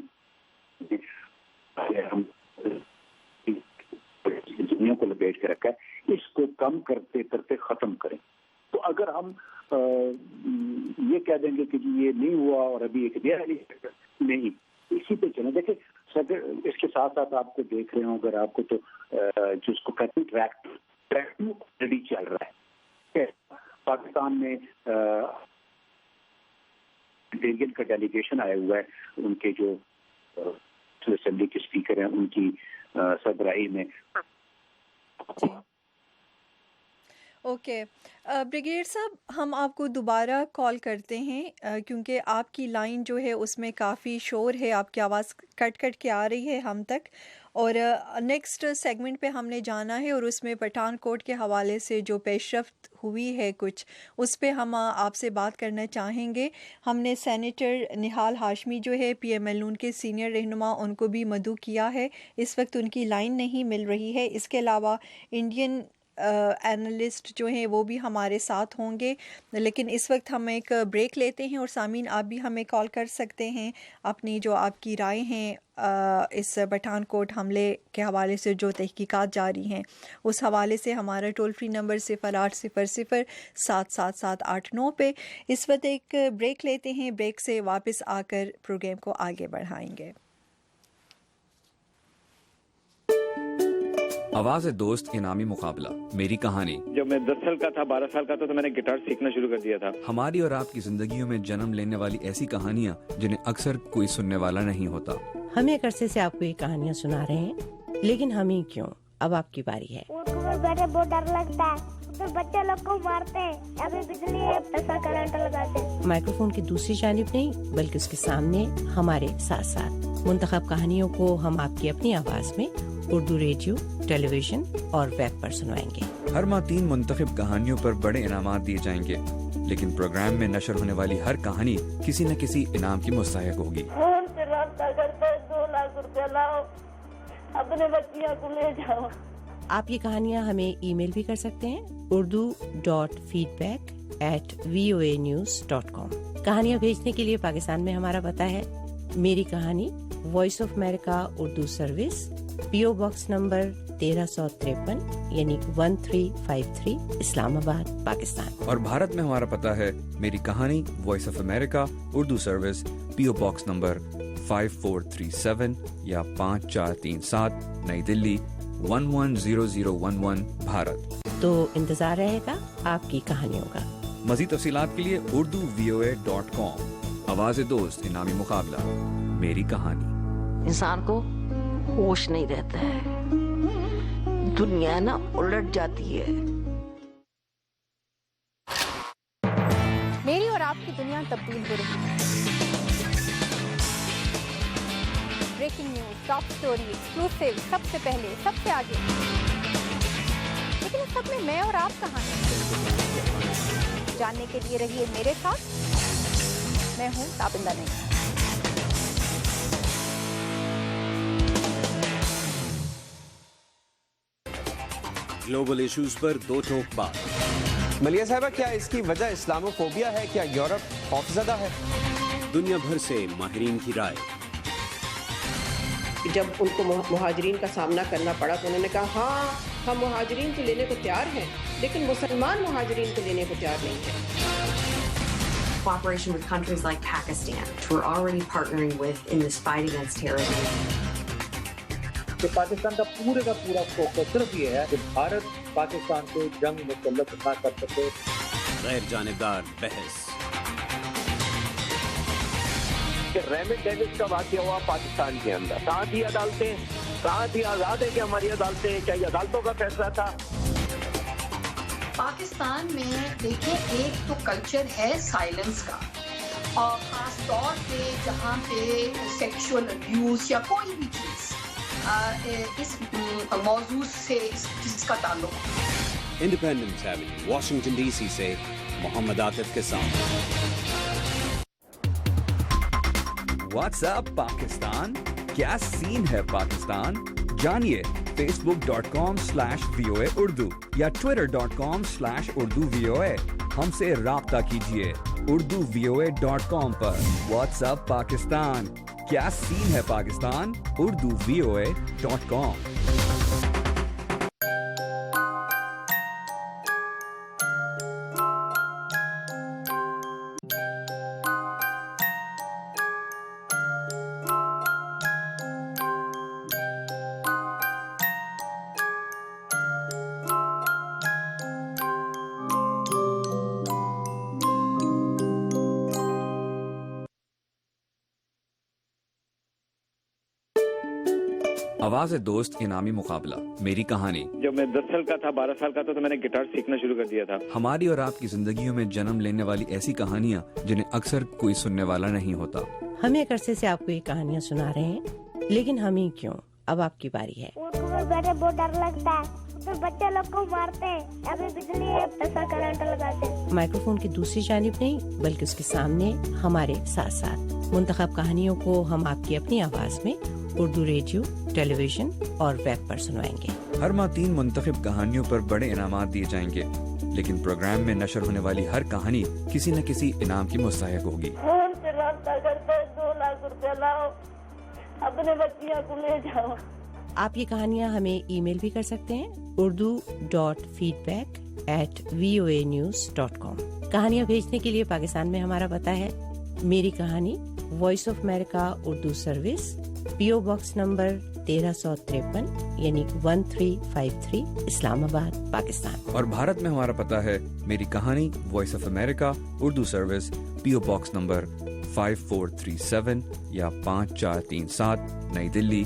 دنیا کو لپیٹ کے رکھا ہے، اس کو کم کرتے کرتے ختم کریں. تو اگر ہم یہ کہہ دیں گے کہ جی یہ نہیں ہوا اور ابھی ایک نہیں، اسی پہ چلیں. دیکھیں اس کے ساتھ ساتھ آپ کو دیکھ رہے ہوں اگر آپ کو تو جس کو کہتے ہیں ٹریک آلریڈی چل رہا ہے. پاکستان میں ڈیلیگیٹ کا ڈیلیگیشن آیا ہوا ہے، ان کے جو اسمبلی کے اسپیکر ہیں ان کی سربراہی میں. اوکے بریگیڈیئر صاحب، ہم آپ کو دوبارہ کال کرتے ہیں کیونکہ آپ کی لائن جو ہے اس میں کافی شور ہے، آپ کی آواز کٹ کٹ کے آ رہی ہے ہم تک. اور نیکسٹ سیگمنٹ پہ ہم نے جانا ہے اور اس میں پٹھان کوٹ کے حوالے سے جو پیش رفت ہوئی ہے کچھ، اس پہ ہم آپ سے بات کرنا چاہیں گے. ہم نے سینیٹر نہال ہاشمی جو ہے پی ایم ایل نون کے سینئر رہنما، ان کو بھی مدعو کیا ہے. اس وقت ان کی لائن نہیں مل رہی ہے. اس کے علاوہ انڈین اینالسٹ جو ہیں وہ بھی ہمارے ساتھ ہوں گے، لیکن اس وقت ہم ایک بریک لیتے ہیں. اور سامعین آپ بھی ہمیں کال کر سکتے ہیں اپنی جو آپ کی رائے ہیں اس پٹھان کوٹ حملے کے حوالے سے جو تحقیقات جاری ہیں اس حوالے سے. ہمارا ٹول فری نمبر 0800-777-889 پہ. اس وقت ایک بریک لیتے ہیں، بریک سے واپس آ کر پروگرام کو آگے بڑھائیں گے. آواز دوست انعامی مقابلہ، میری کہانی. جب میں 10 سال کا تھا، 12 سال کا تھا تو میں نے گٹار سیکھنا شروع کر دیا تھا. ہماری اور آپ کی زندگیوں میں جنم لینے والی ایسی کہانیاں جنہیں اکثر کوئی سننے والا نہیں ہوتا. ہم ایک عرصے سے آپ کو یہ کہانیاں سنا رہے ہیں، لیکن ہمیں کیوں؟ اب آپ کی باری ہے. بیٹھے بہت ڈر لگتا ہے، پھر بچے لوگ کو مارتے ہیں، ابھی بجلی ایسا کرنٹ لگاتے ہیں. مائکروفون کی دوسری جانب نہیں بلکہ اس کے سامنے ہمارے ساتھ ساتھ منتخب کہانیوں کو ہم آپ کی اپنی آواز میں اردو ریڈیو، ٹیلی ویژن اور ویب پر سنوائیں گے. ہر ماہ 3 منتخب کہانیوں پر بڑے انعامات دیے جائیں گے، لیکن پروگرام میں نشر ہونے والی ہر کہانی کسی نہ کسی انعام کی مستحق ہوگی۔ فون سے رابطہ کرتے 2 لاکھ روپیہ لاؤ، اپنے بچیاں کو لے جاؤ۔ آپ یہ کہانیاں ہمیں ای میل بھی کر سکتے ہیں urdu.feedback@voanews.com۔ کہانیاں بھیجنے کے لیے پاکستان میں ہمارا پتہ ہے میری کہانی، voice of America Urdu service, PO box number 1353 یعنی 1353 اسلام آباد، پاکستان۔ اور بھارت میں ہمارا پتہ ہے میری کہانی، voice of America Urdu service, PO box number 5437 یا 5437 نئی دلی 110011 بھارت۔ تو انتظار رہے گا آپ کی کہانیوں کا۔ مزید تفصیلات کے لیے urduvoa.com۔ آواز دوست انعامی مقابلہ، میری کہانی۔ انسان کو ہوش نہیں رہتا ہے، دنیا نا الٹ جاتی ہے۔ میری اور آپ کی دنیا تبدیل ہو رہی ہے۔ Breaking news, top story, exclusive, سب سے پہلے، سب سے آگے۔ لیکن اس سب میں میں اور آپ کہاں ہیں؟ جاننے کے لیے رہیے میرے ساتھ۔ میں ہوں تابندہ نہیں۔ گلوبل ایشوز پر دو ٹوک بات۔ ملیہ صاحبہ، کیا اس کی وجہ اسلامو فوبیا ہے؟ کیا یورپ خوفزدہ ہے؟ دنیا بھر سے ماہرین کی رائے۔ جب ان کو مہاجرین کا سامنا کرنا پڑا تو انہوں نے کہا ہاں ہم مہاجرین کو لینے کو تیار ہیں، لیکن مسلمان مہاجرین کو لینے کو تیار نہیں ہیں۔ Cooperation with countries like Pakistan, which we're already partnering with in this fight against terrorism. کہ پاکستان کا پورا فوکس صرف یہ ہے کہ بھارت پاکستان کو جنگ مسلط نہ کر سکے۔ غیر جانبدار بحث۔ ریمنڈ ڈیوس کا واقعہ ہوا پاکستان کے اندر، کہاں تھی عدالتیں، کہاں تھی آزاد ہے کہ ہماری عدالتیں، کیا یہ عدالتوں کا فیصلہ تھا؟ پاکستان میں دیکھیں ایک تو کلچر ہے سائلنس کا، اور خاص طور پہ جہاں پہ سیکشول ابیوز یا کوئی بھی چیز اس موضوع سے اس چیز کا تعلق۔ انڈیپینڈنس ایونیو، واشنگٹن DC سے محمد عاطف کے ساتھ۔ واٹس اپ پاکستان، کیا سین ہے پاکستان؟ جانیے facebook.com/VOA اردو یا twitter.com/urduvoa۔ ہم سے رابطہ کیجیے urduvoa.com پر۔ واٹس اپ پاکستان، کیا سین ہے پاکستان؟ urduvoa.com۔ آواز دوست انعامی مقابلہ، میری کہانی۔ جب میں 10 سال کا تھا، 12 سال کا تھا تو میں نے گٹار سیکھنا شروع کر دیا تھا۔ ہماری اور آپ کی زندگیوں میں جنم لینے والی ایسی کہانیاں جنہیں اکثر کوئی سننے والا نہیں ہوتا۔ ہم ایک عرصے سے آپ کو یہ کہانیاں سنا رہے ہیں، لیکن ہم ہی کیوں، اب آپ کی باری ہے۔ اردو میں بیٹھے بہت ڈر لگتا ہے، تو بچے لوگ کو مارتے ہیں، ابھی بجلی ہے ایسا کرنٹ لگاتے ہیں۔ مائکروفون کی دوسری جانب نہیں بلکہ اس کے سامنے ہمارے ساتھ ساتھ منتخب کہانیوں کو ہم آپ کی اپنی آواز میں اردو ریڈیو، ٹیلی ویژن اور ویب پر سنوائیں گے۔ ہر ماہ 3 منتخب کہانیوں پر بڑے انعامات دیے جائیں گے، لیکن پروگرام میں نشر ہونے والی ہر کہانی کسی نہ کسی انعام کی مستحق ہوگی۔ فون سے رابطہ کرتے 2 لاکھ روپیہ لاؤ، اپنے بچیاں کو لے جاؤ۔ آپ یہ کہانیاں ہمیں ای میل بھی کر سکتے ہیں urdu.feedback@voanews.com۔ کہانیاں بھیجنے کے لیے پاکستان میں ہمارا پتہ ہے میری کہانی، voice of America Urdu service, PO box number 1353 یعنی 1353 اسلام آباد، پاکستان۔ اور بھارت میں ہمارا پتہ ہے میری کہانی، voice of America Urdu service, PO box number 5437 یا 5437 نئی دلی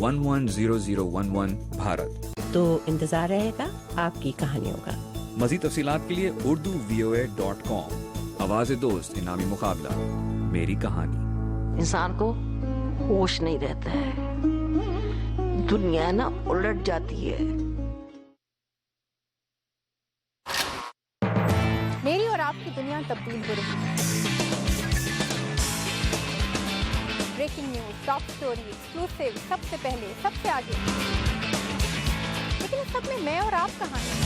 110011 بھارت۔ تو انتظار رہے گا آپ کی کہانیوں کا۔ مزید تفصیلات کے لیے urduvoa.com۔ آواز دوست انعامی مقابلہ، میری کہانی۔ انسان کو ہوش نہیں رہتا ہے، دنیا نا الٹ جاتی ہے۔ आपकी दुनिया तब्दील हो रही है। Breaking news, top story, exclusive, सबसे पहले, सबसे आगे। लेकिन इस सब में मैं और आप कहाँ हैं?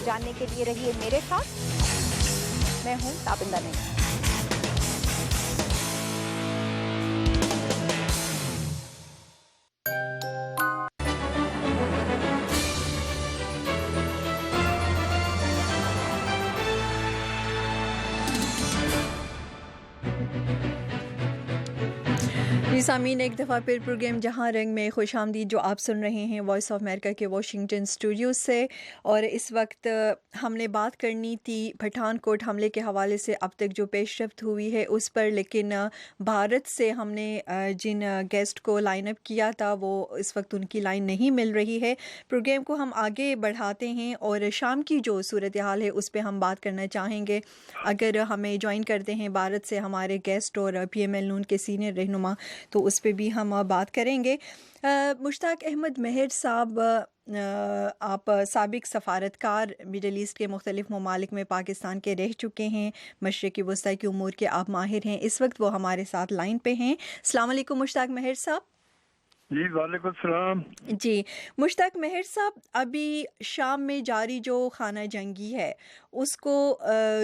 जानने के लिए रहिए मेरे साथ। मैं हूँ ताबिंदा नहीं। सामीन, एक दफ़ा फिर प्रोग्राम जहां रंग में खुशामदीद जो आप सुन रहे हैं वॉइस ऑफ अमेरिका के वाशिंगटन स्टूडियो से। और इस वक्त हमने बात करनी थी पठानकोट हमले के हवाले से अब तक जो पेशरफ्त हुई है उस पर, लेकिन भारत से हमने जिन गेस्ट को लाइन अप किया था वो इस वक्त उनकी लाइन नहीं मिल रही है। प्रोग्राम को हम आगे बढ़ाते हैं और शाम की जो सूरत हाल है उस पर हम बात करना चाहेंगे। अगर हमें ज्वाइन करते हैं भारत से हमारे गेस्ट और PML नून के सीनियर रहनुमा, तो उस पे भी हम बात करेंगे। मुश्ताक अहमद मेहर साहब, आप साबिक सफ़ारतकार मिडल ईस्ट के मुख्तलिफ़ ममालिक में पाकिस्तान के रह चुके हैं, मशरिक़ी वस्ता की उमूर के आप माहिर हैं। इस वक्त वो हमारे साथ लाइन पे हैं। अस्सलाम वालेकुम मुश्ताक मेहर साहब। जी वालेकुम सलाम। जी मुश्ताक मेहर साहब, अभी शाम में जारी जो खाना जंगी है उसको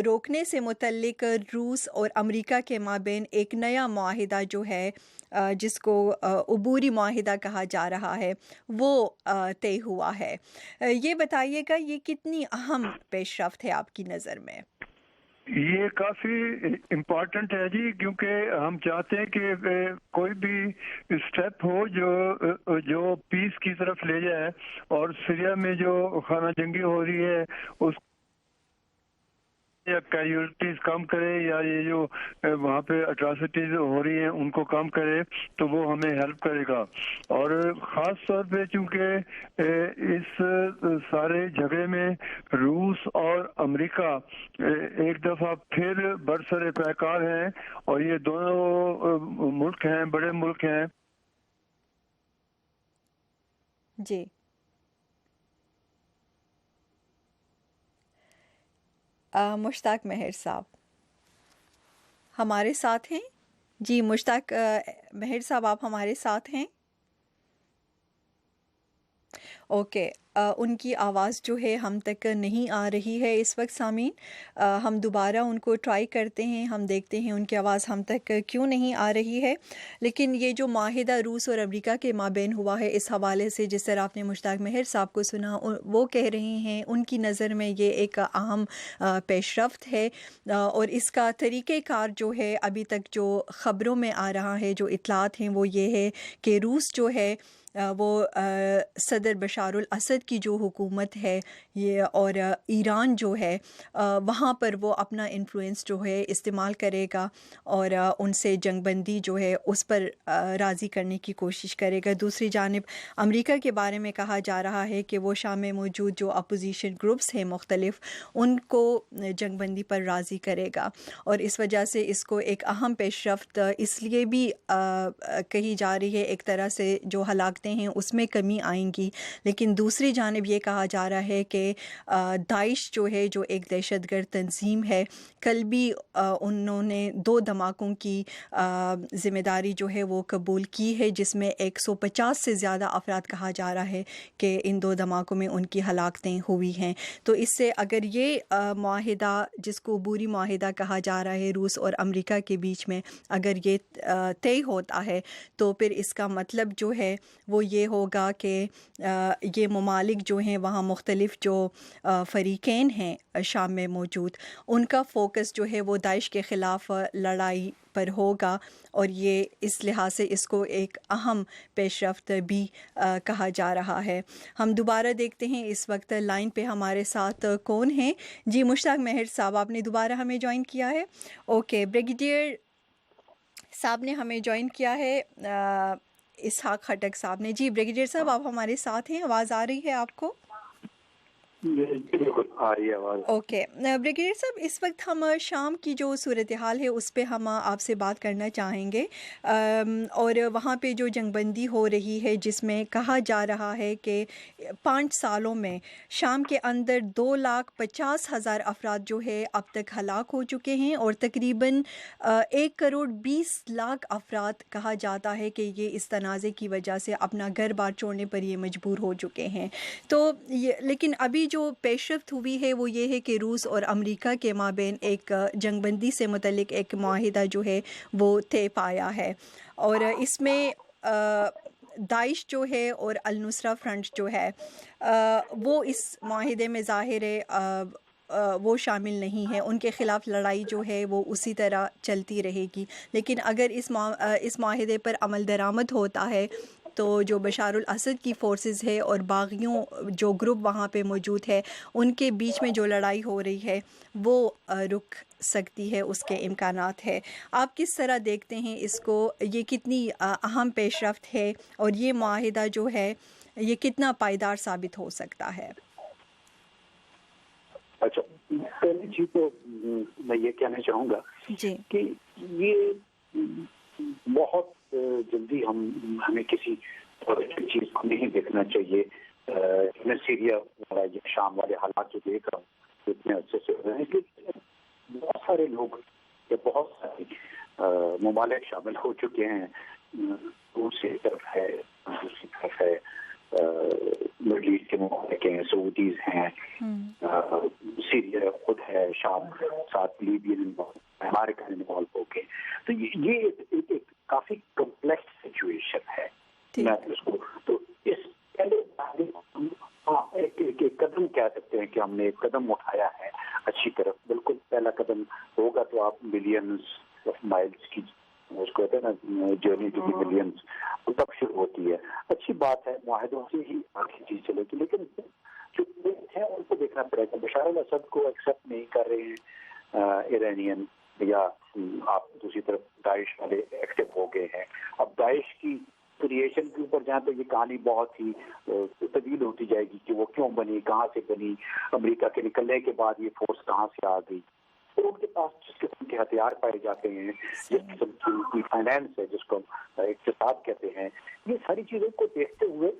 रोकने से मुतल्लिक रूस और अमेरिका के माबैन एक नया मुआहिदा जो है जिसको अबूरी मुआहिदा कहा जा रहा है वो तय हुआ है। ये बताइएगा ये कितनी अहम पेशरफ्त है आपकी नज़र में? ये काफ़ी इम्पोर्टेंट है जी, क्योंकि हम चाहते हैं कि कोई भी स्टेप हो जो पीस की तरफ ले जाए और सीरिया में जो खाना जंगी हो रही है उस या कैजुअलिटीज कम करे या ये जो वहाँ पे अट्रॉसिटीज हो रही हैं उनको कम करे, तो वो हमें हेल्प करेगा। और ख़ास तौर पे चूँकि इस सारे झगड़े में रूस और अमेरिका एक दफ़ा फिर बरसरे पैकार हैं और ये दोनों मुल्क हैं, बड़े मुल्क हैं। जी मुश्ताक मेहर साहब हमारे साथ हैं? जी मुश्ताक मेहर साहब आप हमारे साथ हैं? ओके, उनकी आवाज़ जो है हम तक नहीं आ रही है इस वक्त। सामीन, हम दोबारा उनको ट्राई करते हैं, हम देखते हैं उनकी आवाज़ हम तक क्यों नहीं आ रही है। लेकिन ये जो माहिदा रूस और अमेरिका के माबैन हुआ है इस हवाले से जिस तरह आपने मुश्ताक मेहर साहब को सुना, वो कह रहे हैं उनकी नज़र में ये एक अहम पेशरफ्त है। और इसका तरीक़ेकार जो है अभी तक जो ख़बरों में आ रहा है, जो इतलात हैं वो ये है कि रूस जो है वो सदर बशारुल असद की जो हुकूमत है ये और ईरान जो है वहाँ पर वो अपना इन्फ्लुएंस जो है इस्तेमाल करेगा और उनसे जंगबंदी जो है उस पर राज़ी करने की कोशिश करेगा। दूसरी जानिब अमेरिका के बारे में कहा जा रहा है कि वो शाम में मौजूद जो अपोजिशन ग्रुप्स हैं मुख्तलिफ उनको जंगबंदी पर राज़ी करेगा। और इस वजह से इसको एक अहम पेशरफ्त इसलिए भी कही जा रही है, एक तरह से जो हलाकतें हैं उसमें कमी आएंगी। लेकिन दूसरी जानिब ये कहा जा रहा है कि दाइश जो है जो एक दहशतगर्द तंजीम है, कल भी उन्होंने 2 धमाकों की ज़िम्मेदारी जो है वो कबूल की है, जिसमें 150 से ज़्यादा अफराद कहा जा रहा है कि इन 2 धमाकों में उनकी हलाकतें हुई हैं। तो इससे अगर ये मुआहिदा जिसको अबूरी मुआहिदा कहा जा रहा है रूस और अमेरिका के बीच में अगर ये तय होता है तो फिर इसका मतलब जो है वो ये होगा कि ये ममालिक जो हैं वहाँ मुख्तलिफ जो फ़रीक़ैन हैं शाम में मौजूद, उनका फ़ोकस जो है वो दाइश के ख़िलाफ़ लड़ाई पर होगा। और ये इस लिहाज से इसको एक अहम पेशरफ्त भी कहा जा रहा है। हम दोबारा देखते हैं इस वक्त लाइन पे हमारे साथ कौन है। जी मुश्ताक मेहर साहब आपने दोबारा हमें ज्वाइन किया है। ओके, ब्रिगेडियर साहब ने हमें ज्वाइन किया है, इसहाक खटक साहब ने। जी ब्रिगेडियर साहब आप हमारे साथ हैं, आवाज़ आ रही है आपको? बिल्कुल आ रही है आवाज़। ओके ब्रिगेडियर साहब, इस वक्त हम शाम की जो सूरत हाल है उस पे हम आपसे बात करना चाहेंगे, और वहाँ पे जो जंगबंदी हो रही है जिसमें कहा जा रहा है कि 5 सालों में शाम के अंदर 2,50,000 अफराद जो है अब तक हलाक हो चुके हैं और तकरीबन 1,20,00,000 अफराद कहा जाता है कि ये इस तनाज़े की वजह से अपना घर बार छोड़ने पर ये मजबूर हो चुके हैं। तो ये लेकिन अभी जो पेशरफ्त हुई है वो ये है कि रूस और अमेरिका के माबेन एक जंगबंदी से मुतल्लिक एक मुआहिदा जो है वो तय पाया है, और इसमें दाइश जो है और अल नुसरा फ्रंट जो है वो इस मुआहिदे में ज़ाहिर है वो शामिल नहीं है, उनके ख़िलाफ़ लड़ाई जो है वो उसी तरह चलती रहेगी। लेकिन अगर इस मुआहिदे पर अमल दरामद होता है तो जो बशारुल असद की फोर्सेस है और बागियों जो ग्रुप वहाँ पे मौजूद है उनके बीच में जो लड़ाई हो रही है वो रुक सकती है, उसके इम्कानात है। आप किस तरह देखते हैं इसको, ये कितनी अहम पेशरफ्त है और ये मुआहिदा जो है ये कितना पायदार साबित हो सकता है? अच्छा, पहली चीज तो मैं ये कहना चाहूँगा जी कि ये बहुत जल्दी हमें किसी चीज को नहीं देखना चाहिए। मैं सीरिया या शाम वाले हालात जो देख रहा हूँ इतने अच्छे से हो रहे हैं, इसलिए बहुत सारे लोग या बहुत सारे ममालिक शामिल हो चुके हैं। रूस एक तरफ है, दूसरी तरफ है मिडल ईस्ट के ममालिक हैं, सऊदीज हैं, सीरिया खुद है, शाम साथ लीबियन अमेरिका इन्वॉल्व हो गए। तो ये एक काफी कॉम्प्लेक्स सिचुएशन है। मैं इसको तो इस पहले एक कदम कह सकते हैं कि हमने एक कदम उठाया है अच्छी तरफ। बिल्कुल पहला कदम होगा तो आप मिलियंस ऑफ माइल्स की उसको कहते हैं ना जर्नी टू दी मिलियंस, तब शुरू होती है। अच्छी बात है, मुआहिदों से ही आगे चीज चलेगी, लेकिन जो है उनको देखना पड़ेगा। बशार अल असद को एक्सेप्ट नहीं कर रहे हैं ईरानियन, या आप दूसरी तरफ दाइश वाले एक्टिव हो गए हैं। अब दाइश की क्रिएशन के ऊपर जाए तो ये कहानी बहुत ही तवील होती जाएगी कि वो क्यों बनी, कहाँ से बनी, अमेरिका के निकलने के बाद ये फोर्स कहाँ से आ गई, तो उनके पास जिस किस्म के हथियार पाए जाते हैं, जिस किस्म की फाइनेंस है जिसको इक्तिसाद कहते हैं, ये सारी चीजों को देखते हुए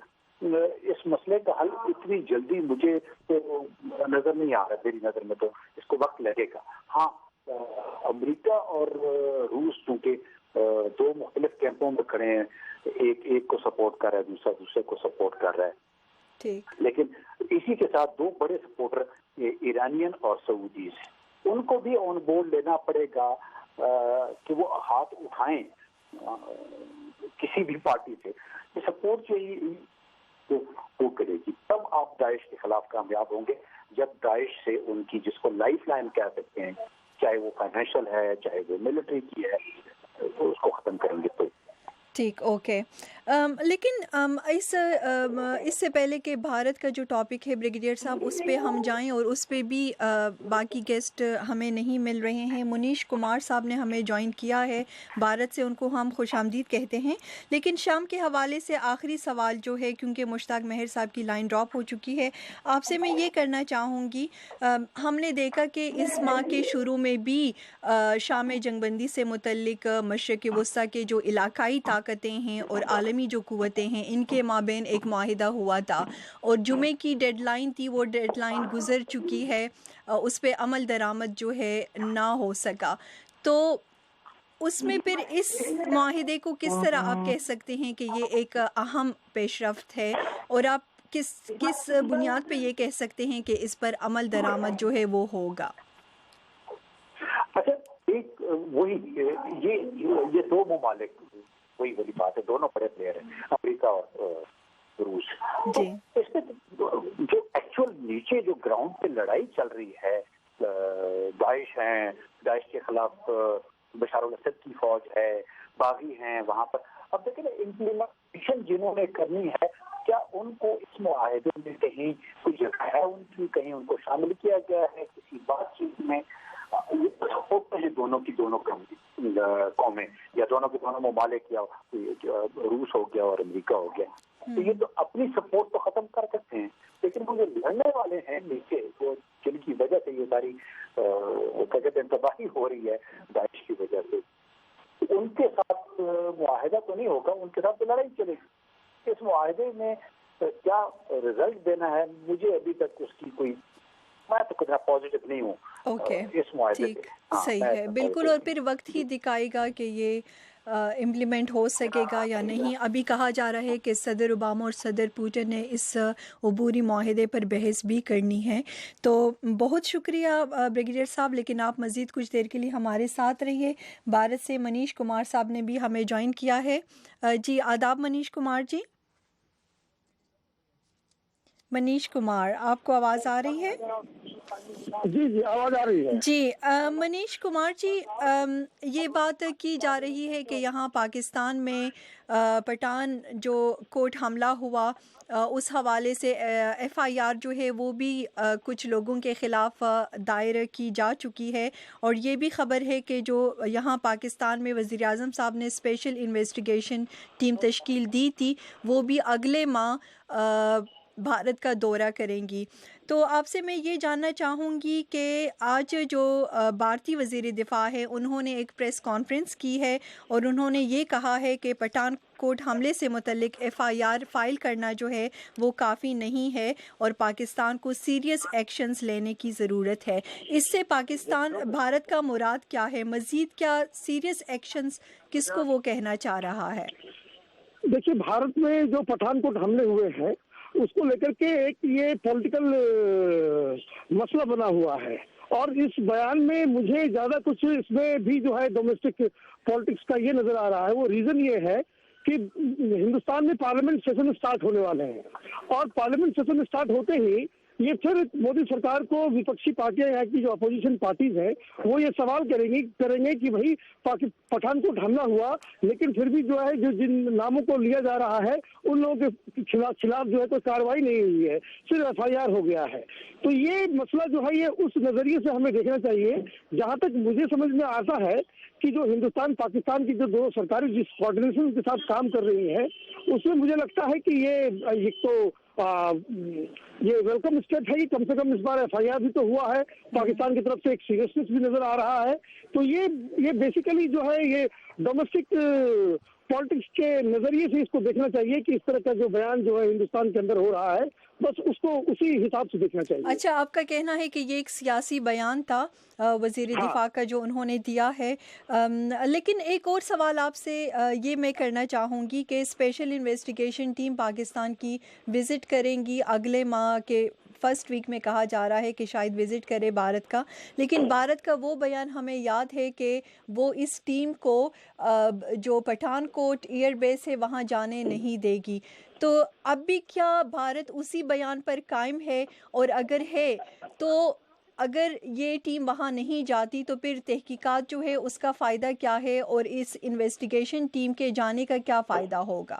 इस मसले का हल इतनी जल्दी मुझे तो नजर नहीं आ रहा। मेरी नजर में तो इसको वक्त लगेगा। हाँ, अमेरिका और रूस चूंकि दो मुख्तलिफ कैंपों में खड़े हैं, एक को सपोर्ट कर रहा है, दूसरा दूसरे को सपोर्ट कर रहा है, ठीक। लेकिन इसी के साथ दो बड़े सपोर्टर ईरानियन और सऊदीज, उनको भी ऑन बोर्ड लेना पड़ेगा कि वो हाथ उठाएं किसी भी पार्टी से। ये सपोर्ट चाहिए तो वो करेगी, तब आप दाइश के खिलाफ कामयाब होंगे। जब दाइश से उनकी जिसको लाइफ लाइन कह सकते हैं, चाहे वो फाइनेंशियल है चाहे वो मिलिट्री की है, तो उसको खत्म करेंगे तो ठीक। ओके लेकिन इससे पहले कि भारत का जो टॉपिक है ब्रिगेडियर साहब उस पे हम जाएं, और उस पे भी बाकी गेस्ट हमें नहीं मिल रहे हैं। मुनीश कुमार साहब ने हमें ज्वाइन किया है भारत से, उनको हम खुशामदीद कहते हैं। लेकिन शाम के हवाले से आखिरी सवाल जो है, क्योंकि मुश्ताक महर साहब की लाइन ड्रॉप हो चुकी है, आपसे मैं ये करना चाहूँगी। हमने देखा कि इस माह के शुरू में भी शाम जंगबंदी से मुतल्लिक मशरक़ वस्ता के जो इलाकाई ताकतें हैं और आलमी जो कुव्वतें हैं, इनके माबेन एक मुआहिदा हुआ था, और जुमे की डेडलाइन थी, वो डेडलाइन गुजर चुकी है, उस पे अमल दरामद जो है ना हो सका। तो उसमें फिर इस मुआहिदे को किस तरह आप कह सकते हैं कि ये एक अहम पेशरफ्त है, और आप किस बुनियाद पे ये कह सकते हैं कि इस पर अमल दरामद जो है वो होगा? अच्छा, एक वही ये दो ममालिक, वही बड़ी बात है, दोनों बड़े प्लेयर हैं, अमेरिका और रूस। तो इसमें जो एक्चुअल नीचे जो ग्राउंड पे लड़ाई चल रही है, दाइश है, दाइश के खिलाफ बशार अल असद की फौज है, बागी हैं वहां पर। अब देखिए ना, इम्प्लीमेंटेशन जिन्होंने करनी है, क्या उनको इस मुआहिदे में कहीं कोई जगह है उनकी, कहीं उनको शामिल किया गया है किसी बातचीत में? होते हैं दोनों की दोनों कौमें, या दोनों के दोनों ममालिक, या रूस हो गया और अमेरिका हो गया, تو یہ تو اپنی سپورٹ تو ختم کر سکتے ہیں، لیکن وہ جو لڑنے والے ہیں نیچے، جو جن کی وجہ سے یہ ساری کیا کہتے ہیں تباہی ہو رہی ہے داعش کی وجہ سے، ان کے ساتھ معاہدہ تو نہیں ہوگا، ان کے ساتھ تو لڑائی چلے گی۔ اس معاہدے میں کیا رزلٹ دینا ہے، مجھے ابھی تک اس کی کوئی، میں تو کتنا پازیٹیو نہیں ہوں اس معاہدے پہ۔ صحیح ہے، بالکل، اور پھر وقت ہی دکھائے گا کہ یہ امپلیمنٹ ہو سکے گا یا نہیں۔ ابھی کہا جا رہا ہے کہ صدر اوباما اور صدر پوٹن نے اس عبوری معاہدے پر بحث بھی کرنی ہے۔ تو بہت شکریہ بریگیڈیئر صاحب، لیکن آپ مزید کچھ دیر کے لیے ہمارے ساتھ رہیے۔ بھارت سے منیش کمار صاحب نے بھی ہمیں جوائن کیا ہے۔ جی آداب منیش کمار جی۔ منیش کمار، آپ کو آواز آ رہی ہے؟ جی آواز آ رہی ہے جی منیش کمار جی، یہ بات کی جا رہی ہے کہ یہاں پاکستان میں پٹھان جو کوٹ حملہ ہوا اس حوالے سے ایف آئی آر جو ہے وہ بھی کچھ لوگوں کے خلاف دائر کی جا چکی ہے، اور یہ بھی خبر ہے کہ جو یہاں پاکستان میں وزیر اعظم صاحب نے اسپیشل انویسٹیگیشن ٹیم تشکیل دی تھی، وہ بھی اگلے ماہ بھارت کا دورہ کریں گی۔ تو آپ سے میں یہ جاننا چاہوں گی کہ آج جو بھارتی وزیر دفاع ہے انہوں نے ایک پریس کانفرنس کی ہے اور انہوں نے یہ کہا ہے کہ پٹھان کوٹ حملے سے متعلق ایف آئی آر فائل کرنا جو ہے وہ کافی نہیں ہے اور پاکستان کو سیریس ایکشنز لینے کی ضرورت ہے۔ اس سے پاکستان بھارت کا مراد کیا ہے؟ مزید کیا سیریس ایکشنز کس کو وہ کہنا چاہ رہا ہے؟ دیکھیے، بھارت میں جو پٹھان کوٹ حملے ہوئے ہیں اس کو لے کر کے ایک یہ پولیٹیکل مسئلہ بنا ہوا ہے، اور اس بیان میں مجھے زیادہ کچھ اس میں بھی جو ہے ڈومیسٹک پالیٹکس کا یہ نظر آ رہا ہے۔ وہ ریزن یہ ہے کہ ہندوستان میں پارلیمنٹ سیشن اسٹارٹ ہونے والے ہیں، اور پارلیمنٹ سیشن اسٹارٹ ہوتے ہی یہ پھر مودی سرکار کو وپکشی پارٹیاں یہاں کی جو اپوزیشن پارٹیز ہیں وہ یہ سوال کریں گے کہ بھائی پٹھان کوٹ حملہ ہوا، لیکن پھر بھی جو ہے جو جن ناموں کو لیا جا رہا ہے ان لوگوں کے خلاف جو ہے کوئی کارروائی نہیں ہوئی ہے، صرف ایف آئی آر ہو گیا ہے۔ تو یہ مسئلہ جو ہے یہ اس نظریے سے ہمیں دیکھنا چاہیے۔ جہاں تک مجھے سمجھ میں آتا ہے کہ جو ہندوستان پاکستان کی جو دونوں سرکاریں جس کوآرڈینیشن کے ساتھ کام کر رہی ہیں اس میں مجھے لگتا ہے کہ یہ ایک تو یہ ویلکم اسٹیپ ہے، کم سے کم اس بار ایف آئی آر بھی تو ہوا ہے، پاکستان کی طرف سے ایک سیریسنس بھی نظر آ رہا ہے۔ تو یہ بیسیکلی جو ہے یہ ڈومیسٹک پالیٹکس کے نظریے سے اس کو دیکھنا چاہیے کہ اس طرح کا جو بیان جو ہے ہندوستان کے اندر ہو رہا ہے بس اس کو اسی حساب سے دیکھنا چاہیے۔ اچھا، آپ کا کہنا ہے کہ یہ ایک سیاسی بیان تھا وزیر دفاع کا جو انہوں نے دیا ہے، لیکن ایک اور سوال آپ سے یہ میں کرنا چاہوں گی کہ اسپیشل انویسٹیگیشن ٹیم پاکستان کی وزٹ کریں گی اگلے ماہ کے فرسٹ ویک میں، کہا جا رہا ہے کہ شاید وزٹ کرے بھارت کا، لیکن بھارت کا وہ بیان ہمیں یاد ہے کہ وہ اس ٹیم کو جو پٹھان کوٹ ایئر بیس ہے وہاں جانے نہیں دے گی۔ تو اب بھی کیا بھارت اسی بیان پر قائم ہے؟ اور اگر ہے تو اگر یہ ٹیم وہاں نہیں جاتی تو پھر تحقیقات جو ہے اس کا فائدہ کیا ہے اور اس انویسٹیگیشن ٹیم کے جانے کا کیا فائدہ ہوگا؟